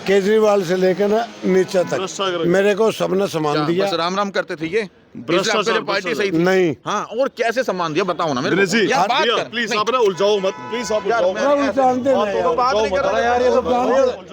केजरीवाल से लेकर ना नीचे तक भ्रष्टाचार। मेरे को सबने सम्मान क्या दिया। बस राम राम करते थे ये? भ्रष्टाचार, इसलिए आपके लिए पार्टी सही थी? नहीं। हाँ, और कैसे सम्मान दिया बताओ ना मेरे दिनेश को। जी, यार, बात भैया, कर। प्लीज नहीं, आप ना उलझाओ मत, प्लीज आप यार, उलझाओ मैं- मत। जानते हैं तो बात नहीं कर रहा यार, ये सब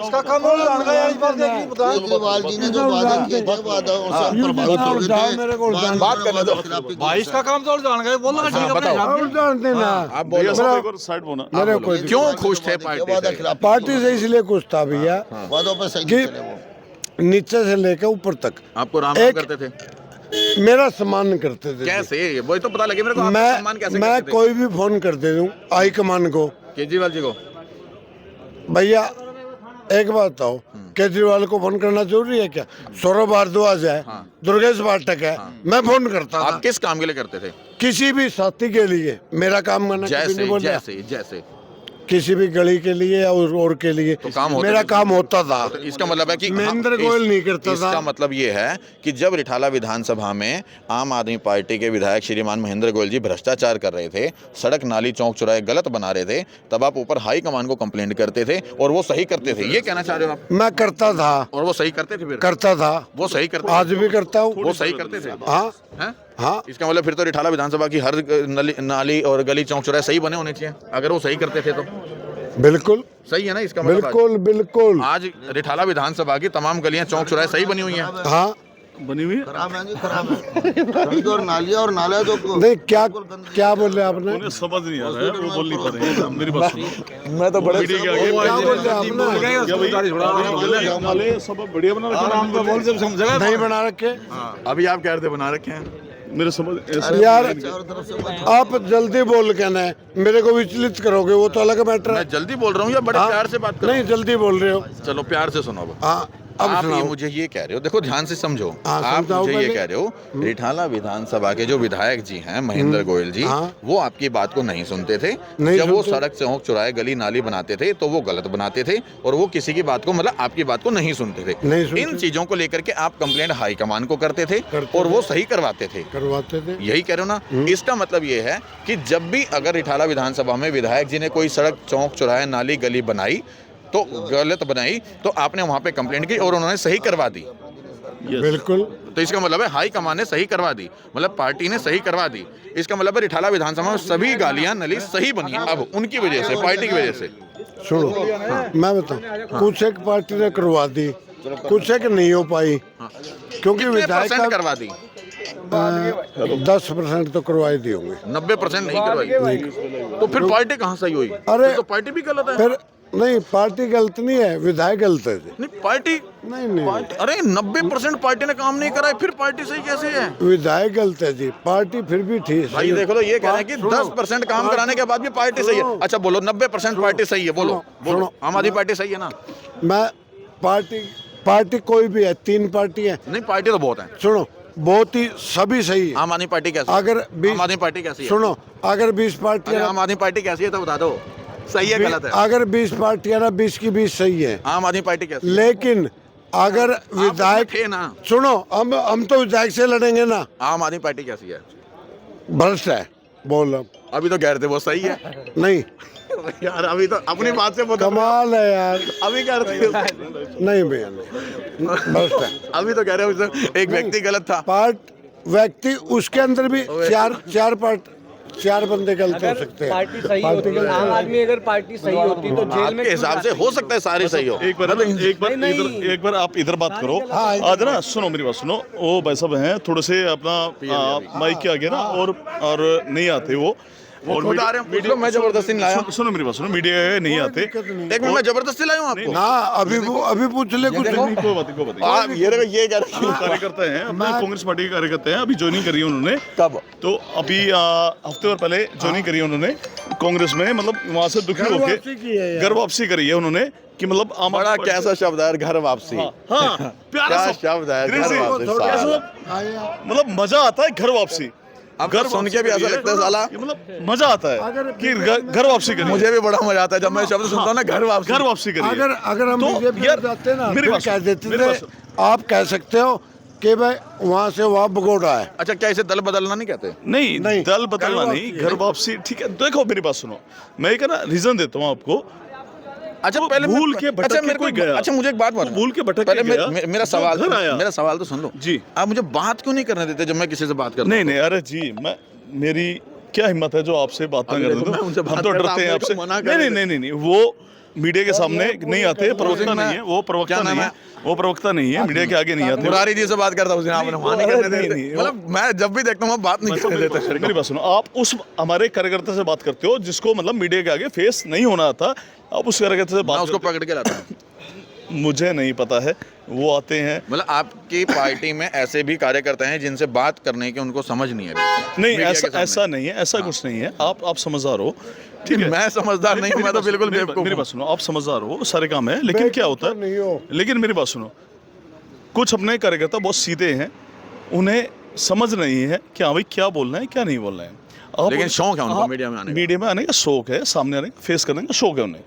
इसका काम है जानना यार, इस बात का नहीं पता। केजरीवाल जी ने जो वादे किए थे, वादों से हम प्रभावित हो गए थे। मेरे को बाद में बात करने दो। खिलाफी भाई इसका काम तो और जान गए, बोलना ठीक है, बताओ। अपने और जानते ना। आप भैया बोलो। साहब एक और साइड बोना। मेरे को कोई क्यों खुश थे पार्टी वादा से? खिलाफी पार्टी से इसलिए कुछ था भैया, वादों पर सही कि नहीं चले वो। नीचे से लेकर ऊपर तक आपको राम राम एक- करते थे? मेरा सम्मान करते थे। कैसे? वही तो पता लगे मेरे को, आपका सम्मान कैसे मैं करते थे? कोई भी फोन कर दे दूं हाईकमान को, केजरीवाल जी को? भैया एक बात बताओ, केजरीवाल को फोन करना जरूरी है क्या? सौरभ भारद्वाज है, दुर्गेश पाठक है, मैं फोन करता था आप किस काम के लिए करते थे? किसी भी साथी के लिए। मेरा काम मैंने कभी जैसे नहीं बोला, जैसे जैसे किसी भी गली के लिए और के लिए तो काम होता मेरा था। काम होता था। तो इसका मतलब है कि महेंद्र गोयल नहीं करता था। इसका मतलब ये है कि जब रिठाला विधानसभा में आम आदमी पार्टी के विधायक श्रीमान महेंद्र गोयल जी भ्रष्टाचार कर रहे थे, सड़क नाली चौक चौराहे गलत बना रहे थे, तब आप ऊपर हाई कमान को कंप्लेंट करते थे और वो सही करते थे, ये कहना चाह रहे हो आप? मैं करता था, और वो सही करते थे? फिर करता था, वो सही करते आज भी करता हूँ। वो सही करते थे? हाँ हैं? हाँ, इसका मतलब फिर तो रिठाला विधानसभा की हर नाली और गली चौक चौराहे सही बने होने चाहिए, अगर वो सही करते थे तो। बिल्कुल सही है ना इसका मतलब? बिल्कुल बिल्कुल। आज रिठाला विधानसभा की तमाम गलियां चौक चौराहे सही बनी हुई हैं। हाँ बनी हुई है। खराब है जी, खराब है। सड़क और नालियाँ और नाला जो नहीं, क्या बोले आपने? उन्हें समझ नहीं आ रहा है, वो बोल नहीं पा रहे हैं। मेरी बात सुनो, मैं तो बड़े मीडिया के आगे क्या बोले आपने? क्या भाई नाले सब बढ़िया बना रखे हैं। नहीं बना रखे अभी आप कह रहे थे बना रखे हैं। मेरे समझ ऐसे यार, आप जल्दी बोल के ना मेरे को विचलित करोगे, वो तो अलग मैटर है। मैं जल्दी बोल रहा हूँ या बड़े प्यार से बात कर रहा नहीं, जल्दी बोल रहे हो। हूँ? चलो प्यार से सुनो अब। हाँ, अब आप ये सुनाओ। मुझे ये कह रहे हो, देखो ध्यान से समझो। हाँ, आप समझाओ मुझे ये पहले। कह रहे हो रिठाला विधानसभा के जो विधायक जी हैं महेंद्र गोयल जी, हाँ। वो आपकी बात को नहीं सुनते थे। नहीं जब वो सुनते। सड़क चौक चौराहे गली नाली बनाते थे तो वो गलत बनाते थे और वो किसी की बात को मतलब आपकी बात को नहीं सुनते थे। नहीं सुनते। इन चीजों को लेकर के आप कंप्लेंट हाईकमान को करते थे करते और थे। वो सही करवाते थे। करवाते थे। यही कह रहे हो ना? इसका मतलब ये है कि जब भी अगर रिठाला विधानसभा में विधायक जी ने कोई सड़क चौक चौराहे नाली गली बनाई तो गलत बनाई तो आपने वहां पे कंप्लेंट की और उन्होंने सही करवा दी। बिल्कुल। तो इसका मतलब है हाई कमान ने सही करवा दी, मतलब पार्टी ने सही करवा दी। इसका मतलब है रिठाला विधानसभा में सभी गालियां नली सही बनी है अब उनकी वजह से, पार्टी की वजह से। सुनो, मैं बताऊं, कुछ एक पार्टी ने करवा दी, कुछ एक नहीं हो पाई, क्योंकि कितने विधायक परसेंट करवा दी? 10% तो करवाई दी होंगे। 90% नहीं करवाई। तो फिर पार्टी कहाँ सही हुई? अरे, फिर तो पार्टी भी गलत है। फिर नहीं, पार्टी गलत नहीं है, विधायक गलत है जी। नहीं पार्टी नहीं पार्टी, अरे 90% पार्टी ने काम नहीं करा है, फिर पार्टी सही कैसे है? विधायक गलत है जी, पार्टी फिर भी ठीक भाई देखो तो ये कह रहे हैं कि सुनो, 10% काम कराने के बाद भी पार्टी सही है। अच्छा बोलो 90% पार्टी सही है, बोलो बोलो। सुनो। आम आदमी पार्टी सही है ना? मैं पार्टी कोई भी है, 3 पार्टी है। नहीं पार्टी तो बहुत है। सुनो, बहुत ही सभी सही है। आम आदमी पार्टी कैसी है? अगर 20 आम आदमी पार्टी कैसी है? सुनो, अगर 20 अरे पार्टियां, आम आदमी पार्टी कैसी है तो बता दो, सही है गलत है? अगर 20 पार्टियां ना 20 की 20 सही है, आम आदमी पार्टी कैसी है? लेकिन अगर विधायक, थे ना? सुनो, हम तो विधायक से लड़ेंगे ना। आम आदमी पार्टी कैसी है? भ्रष्ट है, बोल रहा हूं। अभी तो कह रहे थे वो सही है। नहीं, यार अभी तो अपनी बात से बता, कमाल है यार। अभी कह रहे थे नहीं भैया, नहीं, भ्रष्ट है। अभी तो कह रहे हो एक व्यक्ति गलत था। व्यक्ति, उसके अंदर भी चार बंदे गलत हो सकते हैं। पार्टी सही होती है, आम आदमी अगर पार्टी सही होती तो जेल में आपके हिसाब से हो सकता है सारे सही हो। एक बार आप इधर बात करो। आज ना सुनो मेरी बात सुनो, वो भाई साहब हैं थोड़े से अपना माइक के आगे ना और नहीं आते वो और खुद आ रहे हैं, पूछ लो, मैं जबरदस्ती नहीं लाया। सुनो मेरी बात सुनो, मीडिया नहीं आते। एक मिनट, मैं जबरदस्ती लाया हूँ आपको? ना, अभी पूछ ले कुछ। नहीं, कोई बात नहीं। आप ये कह रहे हैं कार्यकर्ता हैं अपने कांग्रेस पार्टी के कार्यकर्ता हैं, अभी ज्वाइनिंग करी है उन्होंने। कब? तो अभी हफ्ते भर पहले ज्वाइनिंग करी है उन्होंने कांग्रेस में, मतलब वहां से दुखी होके घर वापसी करी है उन्होंने कि मतलब बड़ा कैसा शब्द है घर वापसी। हाँ क्या शब्द है घर वापसी, मतलब मजा आता है घर वापसी। अब घर सुन के भी ऐसा लगता है साला, मतलब मजा आता है कि घर वापसी करी। मुझे भी बड़ा मजा आता है जब मैं शब्द सुनता हूँ ना घर वापसी करी। अगर हम तो बीजेपी यार, जाते ना, मेरी फिर बात कह सुन, देते मेरी बात थे, आप कह सकते हो कि भाई वहाँ से वहाँ भगोड़ा है। अच्छा क्या इसे दल बदलना नहीं कहते? नहीं, दल बदलना घर नहीं, घर वापसी ठीक है। देखो मेरी बात सुनो, मैं एक ना रीजन देता हूँ आपको। अच्छा पहले भूल के भटक के कोई गया। अच्छा मुझे एक बात बताओ, भूल के भटक पहले के गया, मेरा सवाल, घर आया। मेरा सवाल तो सुन लो जी। आप मुझे बात क्यों नहीं करने देते जब मैं किसी से बात करता हूँ? नहीं, अरे जी, मेरी क्या हिम्मत है जो आपसे बात ना अभी कर देखो, मैं उनसे देता। हम बात तो करता, डरते हैं आप आपसे। मेरे को मना कर रहे थे। नहीं, वो मीडिया के सामने नहीं आते, प्रवक्ता नहीं है वो, प्रवक्ता क्या नाम नहीं है वो, प्रवक्ता नहीं है, मीडिया के आगे नहीं आते। मुरारी जी से बात करता हूँ, आपने वहाँ नहीं करने देते। नहीं, मतलब मैं जब भी देखता हूँ बात नहीं करने देते। मेरी बात सुनो, आप उस हमारे कार्यकर्ता से बात करते हो जिसको मतलब मीडिया के आगे फेस नहीं होना था, आप उस कार्यकर्ता से मैं बात उसको पकड़ के लाता हूँ। मुझे नहीं पता है, वो आते हैं। मतलब आपकी पार्टी में ऐसे भी कार्यकर्ता हैं जिनसे बात करने की उनको समझ नहीं है? नहीं, ऐसा नहीं है, ऐसा कुछ नहीं है। आप समझदार हो, ठीक है। मैं समझदार नहीं हूँ, मैं तो बिल्कुल बेवकूफ मेरी हूँ। बात सुनो, आप समझदार हो, सारे काम है, लेकिन क्या होता नहीं हो। है, लेकिन मेरी बात सुनो, कुछ अपने कार्यकर्ता बहुत सीधे हैं, उन्हें समझ नहीं है कि हाँ भाई क्या बोलना है क्या नहीं बोलना है। लेकिन शौक है उनको मीडिया में आने का। मीडिया में आने का शौक है, सामने आने का, फेस करने का शौक है उन्हें।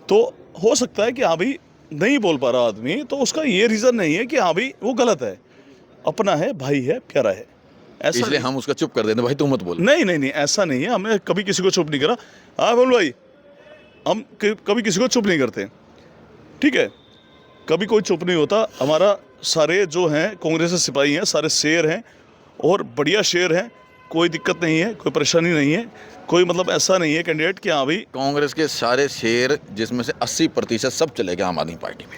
तो हो सकता है कि हाँ भाई नहीं बोल पा रहा आदमी, तो उसका ये रीजन नहीं है कि हाँ भाई वो गलत है, अपना है, भाई है, प्यारा है, ऐसा इसलिए हम उसका चुप कर देते भाई तू मत बोल। नहीं, ऐसा नहीं है। हमने कभी किसी को चुप नहीं करा। हाँ बोल भाई, हम कभी किसी को चुप नहीं करते, ठीक है, कभी कोई चुप नहीं होता। हमारा सारे जो हैं कांग्रेस के सिपाही हैं, सारे शेर हैं और बढ़िया शेर हैं, कोई दिक्कत नहीं है, कोई परेशानी नहीं है, कोई मतलब ऐसा नहीं है कैंडिडेट कि हाँ भाई कांग्रेस के सारे शेयर जिसमें से 80% सब चले गए आम आदमी पार्टी में।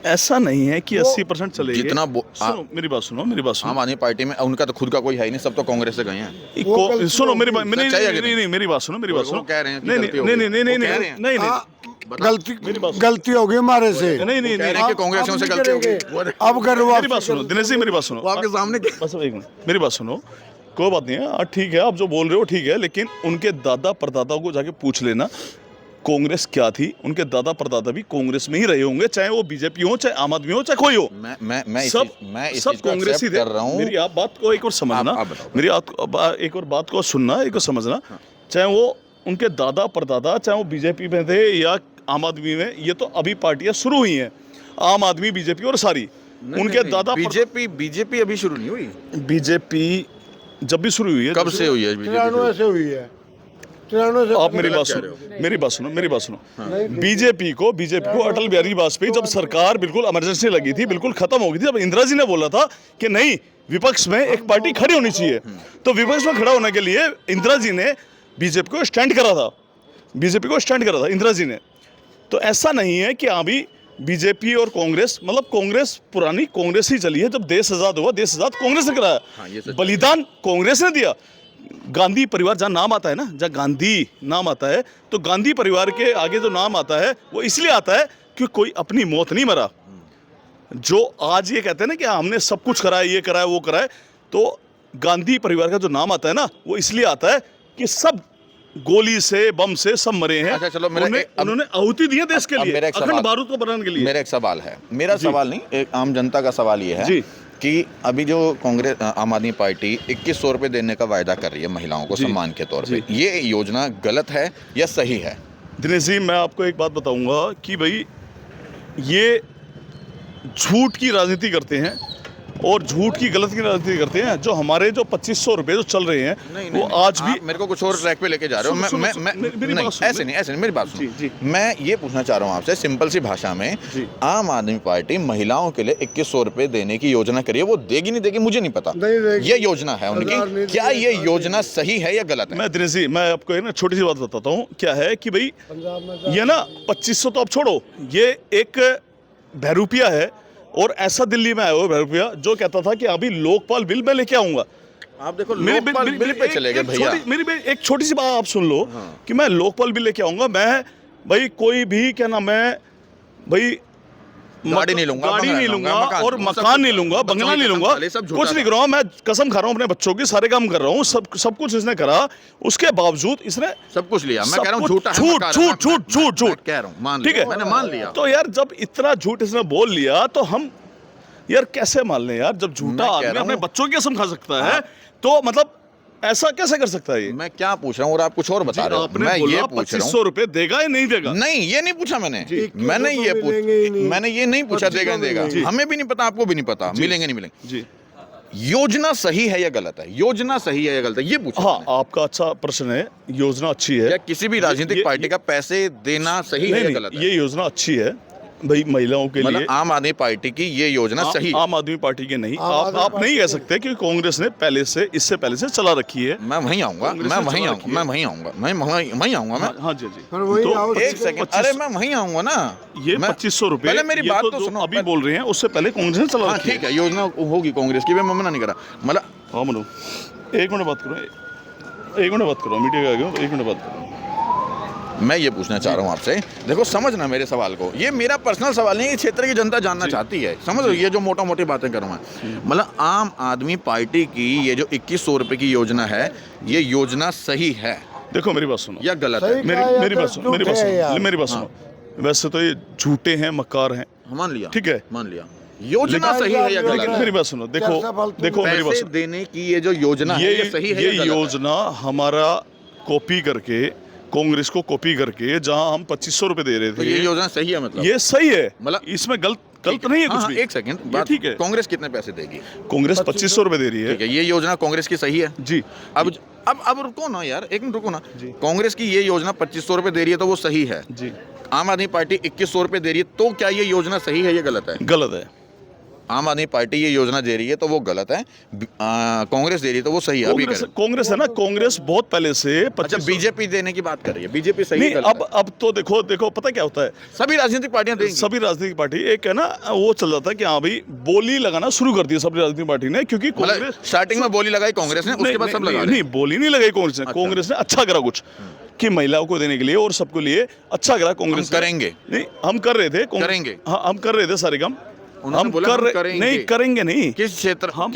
ऐसा नहीं है कि 80% चलेगी। जितना सुनो मेरी बात सुनो, मेरी बात सुनो। आम आदमी पार्टी में उनका तो खुद का कोई है ही नहीं, सब तो कांग्रेस से गए हैं। सुनो मेरी बात, नहीं सच्चाई है कि नहीं नहीं मेरी बात सुनो, मेरी बात वो सुनो। कह रहे हैं कि नहीं गलती हो नहीं गई। नहीं नहीं वो कह नहीं रहे हैं। नहीं नहीं गलती होगी हमारे से। नहीं नहीं कह रहे हैं कि कांग्रेसियों से गलती हो गई। अब कर मेरी बात सुनो दिनेश जी, मेरी बात सुनो। वो आपके सामने बस एक मिनट मेरी बात सुनो, कोई बात नहीं है, ठीक है आप जो बोल रहे हो ठीक है, लेकिन उनके दादा परदादाओं को जाके पूछ लेना कांग्रेस क्या थी। उनके दादा परदादा भी कांग्रेस में ही रहे होंगे, चाहे वो बीजेपी हो, चाहे आम आदमी हो, चाहे कोई हो। मैं सब कांग्रेस ही कर रहा हूँ। मेरी आप बात को एक और समझना, आप बताओ। मेरी एक और बात को सुनना, एक और समझना। चाहे वो उनके दादा परदादा, चाहे वो बीजेपी में थे या आम आदमी में, ये तो अभी पार्टियां शुरू हुई हैं, आम आदमी, बीजेपी और सारी। उनके दादा बीजेपी अभी शुरू नहीं हुई। बीजेपी जब भी शुरू हुई है, कब से हुई है बीजेपी? 93 से हुई है, 93 से। आप मेरी बात सुनो, मेरी बात सुनो, मेरी बात सुनो। बीजेपी को अटल बिहारी वाजपेयी जब सरकार बिल्कुल इमरजेंसी लगी थी, बिल्कुल खत्म हो गई थी, जब इंदिरा जी ने बोला था कि नहीं विपक्ष में एक पार्टी खड़ी होनी चाहिए, तो विपक्ष में खड़ा होने के लिए इंदिरा जी ने बीजेपी को स्टैंड करा था, बीजेपी को स्टैंड करा था इंदिरा जी ने। तो ऐसा नहीं है कि अभी बीजेपी और कांग्रेस, मतलब कांग्रेस पुरानी कांग्रेस ही चली है। जब देश आजाद हुआ, देश आजाद कांग्रेस ने कराया, बलिदान कांग्रेस ने दिया। गांधी परिवार जहाँ नाम आता है ना, जहाँ गांधी नाम आता है, तो गांधी परिवार के आगे जो नाम आता है वो इसलिए आता है कि कोई अपनी मौत नहीं मरा। जो आज ये कहते हैं ना कि हमने सब कुछ कराया, ये कराया, वो कराया, तो गांधी परिवार का जो नाम आता है ना, वो इसलिए आता है कि सब गोली से, बम से सब मरे हैं। अच्छा चलो, उन्होंने आहुति दी है देश के लिए, अखंड बारूद को बनाने के लिए। मेरा एक सवाल है, मेरा सवाल नहीं, एक आम जनता का सवाल ये है जी कि अभी जो कांग्रेस आम आदमी पार्टी 2100 रुपये देने का वायदा कर रही है महिलाओं को सम्मान के तौर पे, ये योजना गलत है या सही है? दिनेश जी, मैं आपको एक बात बताऊंगा कि भाई ये झूठ की राजनीति करते हैं और झूठ की गलत की राजनीति करते हैं। जो हमारे जो 2500 रुपए जो चल रहे हैं वो आज भी, मेरे को कुछ और ट्रैक पे लेके जा रहे हो। ऐसे नहीं, मेरी बात सुनो। मैं ये पूछना चाह रहा हूँ आपसे सिंपल सी भाषा में, आम आदमी पार्टी महिलाओं के लिए 2100 रुपये देने की योजना करी है, वो देगी नहीं देगी मुझे नहीं पता, ये योजना है उनकी, क्या ये योजना सही है या गलत है? मैं दिनेश जी, मैं आपको एक ना छोटी सी बात बताता हूँ। क्या है कि भाई ये ना 2500 तो आप छोड़ो, ये एक बहरूपिया है, और ऐसा दिल्ली में आया हुआ बहरूपिया जो कहता था कि अभी लोकपाल बिल मैं लेके आऊंगा। आप देखो लोकपाल बिल पे चले गए भैया। मेरी एक छोटी सी बात आप सुन लो कि मैं लोकपाल बिल लेके आऊंगा। मैं भाई कोई भी क्या नाम है भाई गाड़ी नहीं लूंगा, और मकान नहीं लूंगा, बंगला नहीं लूंगा, कुछ नहीं कर रहा हूँ। मैं कसम खा रहा हूँ अपने बच्चों की, सारे काम कर रहा हूँ, सब कुछ इसने करा, उसके बावजूद इसने सब कुछ लिया। मैं कह रहा हूँ झूठ कह रहा हूँ, ठीक है, मैंने मान लिया। तो यार जब इतना झूठ इसने बोल लिया तो हम यार कैसे मान लें यार? जब झूठा आदमी अपने बच्चों की कसम खा सकता है तो मतलब ऐसा कैसे कर सकता है? ये मैं क्या पूछ रहा हूँ और आप कुछ और बता रहे हो। मैं ये पूछ रहा हूँ 2500 रुपए देगा या नहीं देगा? नहीं, ये नहीं पूछा मैंने मैंने ये नहीं पूछा देगा नहीं देगा, हमें भी नहीं पता, आपको भी नहीं पता, मिलेंगे नहीं मिलेंगे जी। योजना सही है या गलत है? योजना सही है या गलत है, ये पूछा। हाँ, आपका अच्छा प्रश्न है। योजना अच्छी है। क्या किसी भी राजनीतिक पार्टी का पैसे देना सही है या गलत है? ये योजना अच्छी है भाई महिलाओं के लिए। आम आदमी पार्टी की ये योजना सही है? आम आदमी पार्टी की नहीं। आप नहीं कह सकते कि कांग्रेस ने इससे पहले से चला रखी है। मैं वहीं आऊंगा हाँ जी जी। तो एक सेकंड, अरे मैं वहीं आऊंगा ना। ये 2500 रुपए, पहले मेरी बात तो सुनो। अभी बोल रहे हैं उससे पहले कांग्रेस ने चला रखी है। ठीक है, योजना होगी कांग्रेस की, मैं मना नहीं करा। मतलब हाँ मनो, एक मिनट बात करो, मीडिया का आ गया, 1 मिनट बात करो। मैं ये पूछना चाह रहा हूँ आपसे, देखो समझना मेरे सवाल को, ये मेरा पर्सनल सवाल नहीं है, क्षेत्र की जनता जानना चाहती है, समझ लो। ये जो मोटा मोटी बातें करूँ मैं, मतलब आम आदमी पार्टी की ये जो 2100 रुपये की योजना है, ये योजना सही है? देखो मेरी बात सुनो या गलत है? मेरी बात सुनो। वैसे तो ये झूठे हैं, मक्कार हैं, मान लिया, ठीक है, मान लिया। योजना सही है या गलत है? मेरी बात सुनो, देखो मेरी बात सुनो। देने की ये जो योजना है, ये सही है? ये योजना हमारा कॉपी करके, कांग्रेस को कॉपी करके, जहां हम 2500 रुपए दे रहे थे, तो ये योजना सही है? मतलब ये सही है, मतलब इसमें गलत नहीं है कुछ भी। एक सेकंड, ठीक है, कांग्रेस कितने पैसे देगी? कांग्रेस 2500 रुपए दे रही है। ठीक है, ये योजना कांग्रेस की सही है जी। अब रुको ना यार, एक मिनट रुको ना। कांग्रेस की ये योजना 2500 रुपए दे रही है तो वो सही है जी। आम आदमी पार्टी 2100 रुपए दे रही है, तो क्या ये योजना सही है या गलत है? गलत है। आम आदमी पार्टी ये योजना दे रही है तो वो गलत है, कांग्रेस दे रही है तो वो सही है। अभी कांग्रेस है ना, कांग्रेस बहुत पहले से अच्छा बीजेपी देने की बात कर रही है, बीजेपी सही नहीं, है, गलत अब तो देखो पता क्या होता है, सभी राजनीतिक पार्टियां देंगी। सभी राजनीतिक पार्टी एक है ना, वो चल जाता है कि हाँ भाई बोली लगाना शुरू कर दी सभी राजनीतिक पार्टी ने, क्योंकि कांग्रेस स्टार्टिंग में बोली लगाई कांग्रेस ने, उसके बाद सब लगा नहीं बोली नहीं लगाई कांग्रेस ने। कांग्रेस ने अच्छा करा कुछ कि महिलाओं को देने के लिए और सबके लिए अच्छा करा कांग्रेस ने। करेंगे नहीं, हम कर रहे थे, करेंगे, हाँ हम कर रहे थे सारे काम, हम कर रहे नहीं, करेंगे नहीं। किस क्षेत्र, हम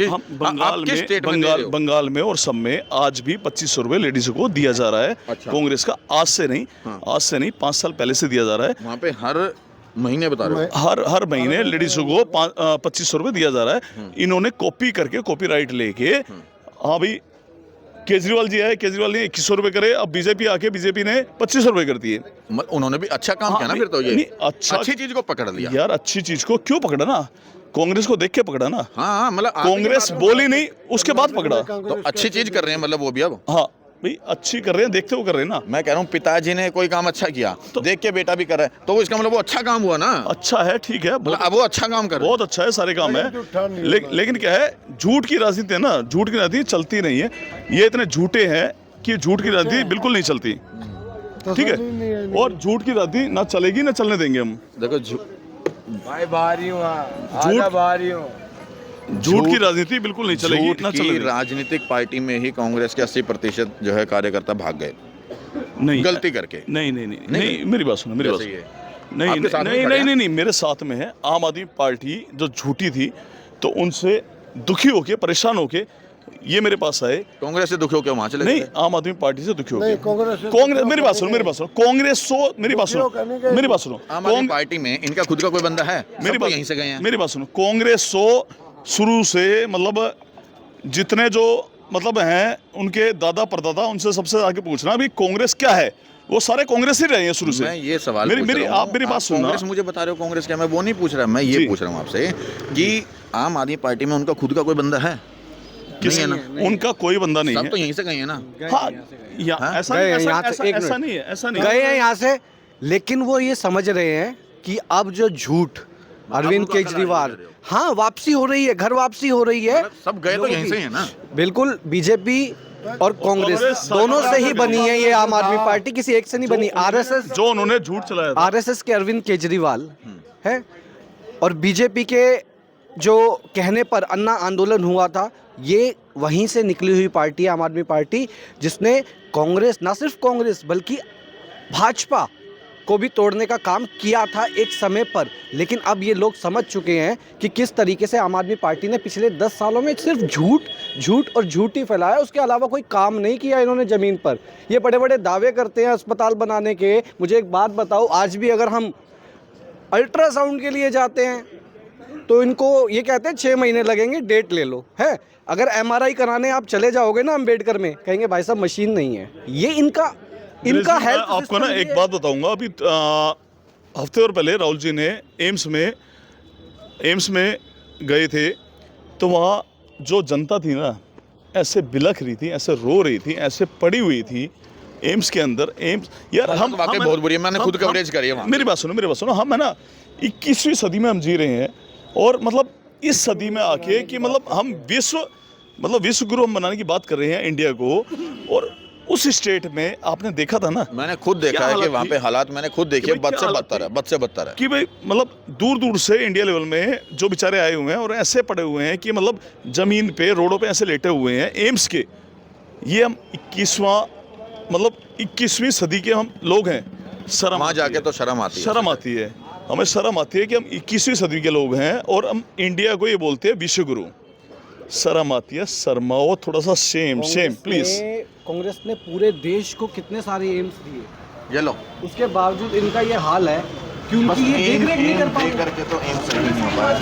बंगाल में और सब में आज भी 2500 रुपए लेडीज को दिया जा रहा है। अच्छा। कांग्रेस का आज से नहीं 5 साल पहले से दिया जा रहा है। वहाँ पे हर महीने बता रहे हो, हर महीने लेडीज को 2500 रुपए दिया जा रहा है। इन्होंने कॉपी करके कॉपीराइट लेके, हाँ भाई केजरीवाल जी आए, केजरीवाल ने 2100 रुपए करे, अब बीजेपी आके बीजेपी ने 2500 रुपए कर दिए। उन्होंने भी अच्छा काम किया ना, फिर तो ये अच्छी चीज को पकड़ लिया यार। अच्छी चीज को क्यों पकड़ा ना, कांग्रेस को देख के पकड़ा ना। हाँ मतलब कांग्रेस बोली नहीं, उसके बाद पकड़ा। तो अच्छी चीज कर रहे हैं मतलब वो भी, अब हाँ भाई अच्छी कर रहे हैं, देखते हुए कर रहे हैं ना। मैं कह रहा हूँ पिताजी ने कोई काम अच्छा किया तो देख के बेटा भी कर रहा है, तो इसका मतलब वो अच्छा काम हुआ ना। अच्छा है, ठीक है, मतलब अब वो अच्छा काम कर रहे हैं। बहुत अच्छा है, सारे काम है, लेकिन क्या है, झूठ की राजनीति है ना, झूठ की राजनीति चलती नहीं है। ये इतने झूठे हैं कि झूठ की राजनीति बिल्कुल नहीं चलती, ठीक है, और झूठ की राजनीति ना चलेगी ना चलने देंगे हम। देखो भाई बाहरी हूँ, आजा बाहरी हूँ। झूठ की राजनीति बिल्कुल नहीं चलेगी झूठ ना की चलेगी। राजनीतिक पार्टी में ही कांग्रेस के 80% जो है कार्यकर्ता भाग गए, नहीं गलती करके। नहीं मेरी बात सुनो, मेरी बात जैसे ये। नहीं आपके साथ में नहीं खड़े नहीं हैं? नहीं मेरे साथ में है आम आदमी पार्टी जो झूठी थी, तो उनसे दुखी होके परेशान होके ये मेरे पास आए। कांग्रेस से दुखी हो के वहां चले नहीं, गए? आम आदमी पार्टी से दुखी हो नहीं, गए। कांग्रेस मेरी बात सुनो, कांग्रेस मेरी बात सुनो, आम आदमी पार्टी में इनका खुद का कोई बंदा है? सब तो यहीं से गए हैं। मेरी बात सुनो, कांग्रेस शुरू से मतलब जितने जो मतलब हैं उनके दादा परदादा, उनसे सबसे आगे पूछना भी कांग्रेस क्या है, वो सारे कांग्रेस ही रहे हैं शुरू से। मैं ये सवाल मेरी पूछ रहा हूं, आप मेरी बात सुनना। कांग्रेस मुझे बता रहे हो कांग्रेस क्या, मैं वो नहीं पूछ रहा, मैं ये पूछ रहा हूँ आपसे कि आम आदमी पार्टी में उनका खुद का कोई बंदा है? किसी नहीं है ना? उनका कोई बंदा नहीं सब है। तो यहीं से गए हैं ना। हाँ, ऐसा नहीं गए हैं यहाँ से, लेकिन वो ये समझ रहे हैं कि अब जो झूठ अरविंद उनको अकल आ केजरीवाल, रही है। हाँ वापसी हो रही है, घर वापसी हो रही है। सब गए तो यहीं से ही है ना। बिल्कुल, बीजेपी और कांग्रेस दोनों से ही बनी है ये आम आदमी पार्टी, किसी एक से नहीं बनी। आरएसएस जो उन्होंने झूठ चलाया था। आरएसएस के अरविंद केजरीवाल है, और बीजेपी के जो कहने पर अन्ना आंदोलन हुआ था, ये वहीं से निकली हुई पार्टी आम आदमी पार्टी, जिसने कांग्रेस, ना सिर्फ कांग्रेस बल्कि भाजपा को भी तोड़ने का काम किया था एक समय पर। लेकिन अब ये लोग समझ चुके हैं कि किस तरीके से आम आदमी पार्टी ने पिछले 10 सालों में सिर्फ झूठ और झूठ ही फैलाया, उसके अलावा कोई काम नहीं किया इन्होंने ज़मीन पर। ये बड़े बड़े दावे करते हैं अस्पताल बनाने के। मुझे एक बात बताओ, आज भी अगर हम अल्ट्रासाउंड के लिए जाते हैं तो इनको ये कहते हैं 6 महीने लगेंगे, डेट ले लो, है। अगर MRI कराने आप चले जाओगे ना अम्बेडकर में, कहेंगे भाई साहब मशीन नहीं है। ये इनका हेल्थ आपको ना एक बात बताऊंगा। अभी हफ्ते और पहले राहुल जी ने एम्स में गए थे, तो वहाँ जो जनता थी ना, ऐसे बिलख रही थी, ऐसे रो रही थी, ऐसे पड़ी हुई थी एम्स के अंदर। एम्स यार हम वाकई बहुत बुरी है, मैंने खुद कवरेज करी है वहाँ। मेरी बात सुनो, हम है ना 21वीं सदी में हम जी रहे हैं, और मतलब इस सदी में आके कि मतलब हम विश्व गुरु हम बनाने की बात कर रहे हैं इंडिया को, और उस स्टेट में आपने देखा था ना, मैंने खुद देखा है कि वहाँ पे हालात मैंने खुद देखे, बद से बदतर है कि भाई मतलब दूर दूर से इंडिया लेवल में जो बेचारे आए हुए हैं और ऐसे पड़े हुए हैं कि मतलब जमीन पे, रोडों पे ऐसे लेटे हुए हैं एम्स के। ये हम 21वीं सदी के हम लोग हैं। शर्म वहाँ जाके तो शर्म आती है। हमें शर्म आती है कि हम 21वीं सदी के लोग हैं और हम इंडिया को ये बोलते हैं विश्व गुरु। शर्म आती है, शर्माओ थोड़ा सा। Shem please. कांग्रेस ने पूरे देश को कितने सारे एम्स दिए, ये लो, उसके बावजूद इनका ये हाल है क्योंकि ये देख रेख नहीं कर पा रहे। करके तो एम्स नहीं हो पाया।